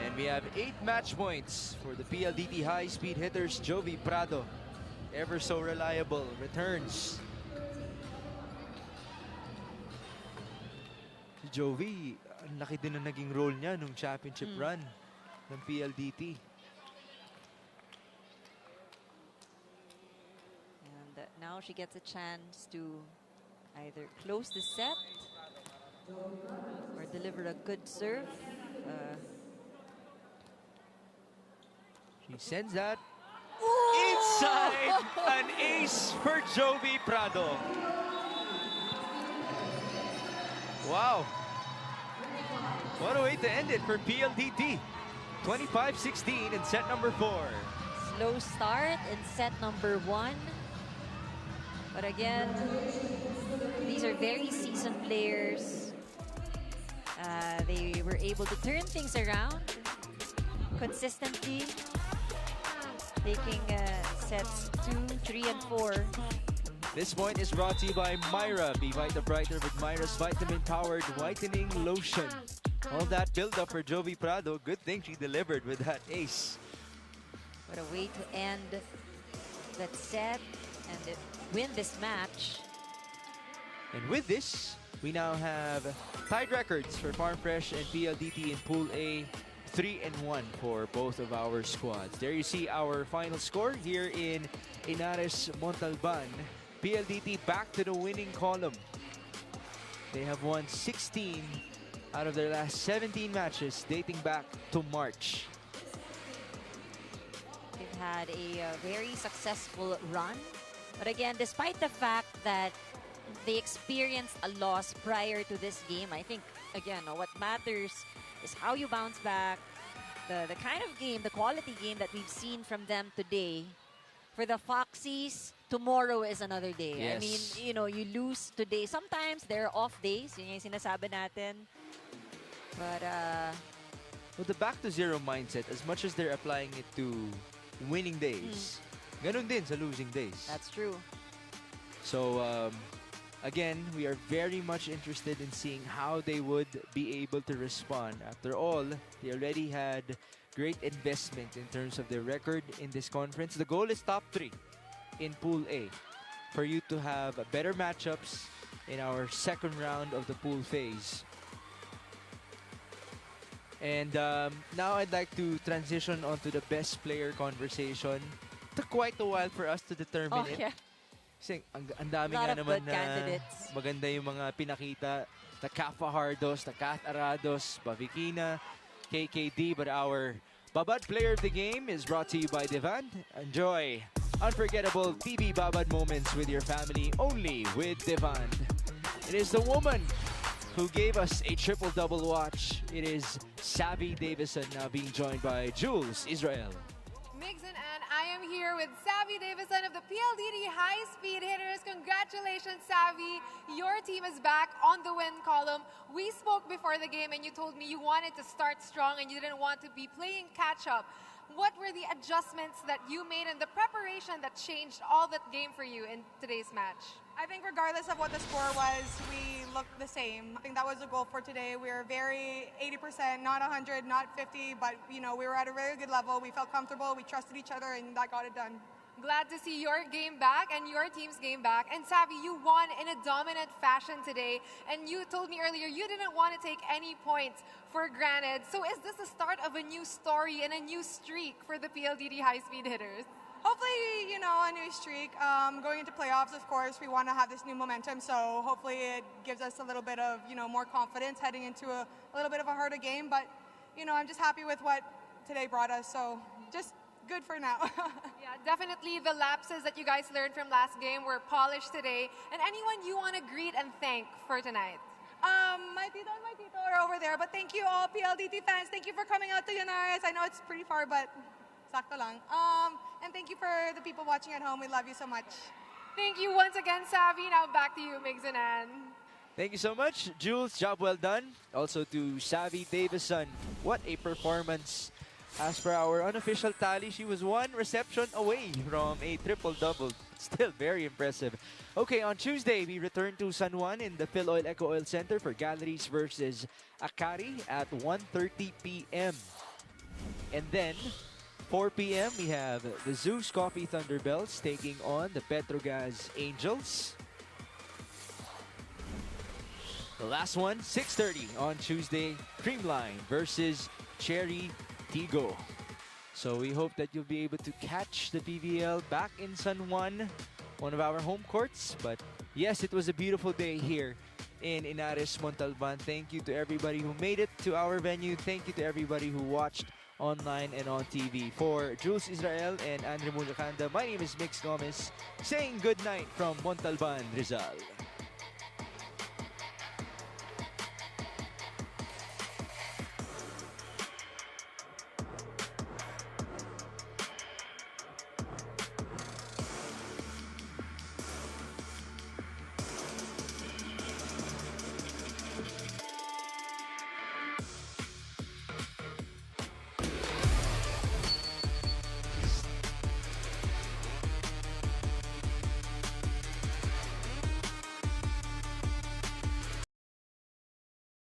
And we have 8 match points for the PLDT high-speed hitters. Jovi Prado, ever so reliable, returns. Si Jovi, ang laki din na naging role niya nung championship run ng PLDT. and now she gets a chance to either close the set or deliver a good serve. She sends that inside. An ace for Jovi Prado. Wow. What a way to end it for PLDT. 25-16 in set number 4. Slow start in set number 1. But again, these are very seasoned players. They were able to turn things around consistently, taking sets 2, 3, and 4. This point is brought to you by Myra. Be Vita Brighter with Myra's vitamin-powered whitening lotion. All that build-up for Jovi Prado. Good thing she delivered with that ace. What a way to end that set and win this match. And with this, we now have tied records for Farm Fresh and PLDT in Pool A. 3-1 for both of our squads. There you see our final score here in Inares Montalban. PLDT back to the winning column. They have won 16 out of their last 17 matches dating back to March. They've had a very successful run. But again, despite the fact that they experienced a loss prior to this game, I think, again, what matters is how you bounce back, the kind of game, the quality game that we've seen from them today. For the Foxies, tomorrow is another day. Yes. I mean, you know, you lose today. Sometimes there are off days. Yun yung sinasabi natin. But, With the back-to-zero mindset, as much as they're applying it to winning days, ganun din sa losing days. that's true. So, again, we are very much interested in seeing how they would be able to respond. After all, they already had great investment in terms of their record in this conference. The goal is top 3 in Pool A for you to have better matchups in our second round of the pool phase. And now I'd like to transition onto the best player conversation. Took quite a while for us to determine it. Yeah. Kasi ang dami Lot nga of naman good na candidates. maganda yung mga pinakita. The Kat Fajardos, the Kat Arados, Bavikina, KKD. But our Babad player of the game is brought to you by Devan. Enjoy unforgettable TV Babad moments with your family only with Devan. It is the woman who gave us a triple-double watch. It is Savvy Davison, now being joined by Jules Israel. Migson, and I am here with Savvy Davison of the PLDT High Speed Hitters. Congratulations, Savvy. Your team is back on the win column. We spoke before the game and you told me you wanted to start strong and you didn't want to be playing catch-up. What were the adjustments that you made in the preparation that changed all that game for you in today's match? I think regardless of what the score was, we looked the same. I think that was the goal for today. We were very 80%, not 100, not 50, but you know, we were at a very good level. We felt comfortable, we trusted each other, and that got it done. Glad to see your game back and your team's game back. And Savvy, you won in a dominant fashion today. And you told me earlier you didn't want to take any points for granted. So is this the start of a new story and a new streak for the PLDT High Speed Hitters? Hopefully, you know, a new streak. Going into playoffs, of course, we want to have this new momentum. So hopefully it gives us a little bit of, you know, more confidence heading into a little bit of a harder game. But, you know, I'm just happy with what today brought us. So just good for now. Yeah, definitely the lapses that you guys learned from last game were polished today. And anyone you want to greet and thank for tonight? My tito and my tito are over there. But thank you all PLDT fans. Thank you for coming out to Linares. I know it's pretty far, but sakto lang. And thank you for the people watching at home. We love you so much. Thank you once again, Savvy. Now back to you, Migson and Thank you so much, Jules. Job well done. Also to Savvy Davison. What a performance. As per our unofficial tally, she was one reception away from a triple-double. Still very impressive. Okay, on Tuesday, we return to San Juan in the Phil Oil Eco Oil Center for Galleries versus Akari at 1:30 p.m. And then, 4 p.m., we have the Zeus Coffee Thunderbells taking on the Petrogas Angels. The last one, 6:30 on Tuesday, Creamline versus Cherry Tigo. So we hope that you'll be able to catch the PVL back in San Juan, one of our home courts. But yes, it was a beautiful day here in Inares Montalban. Thank you to everybody who made it to our venue. Thank you to everybody who watched online and on TV. For Jules Israel and Andre Mulacanda, my name is Mix Gomez, saying good night from Montalban, Rizal.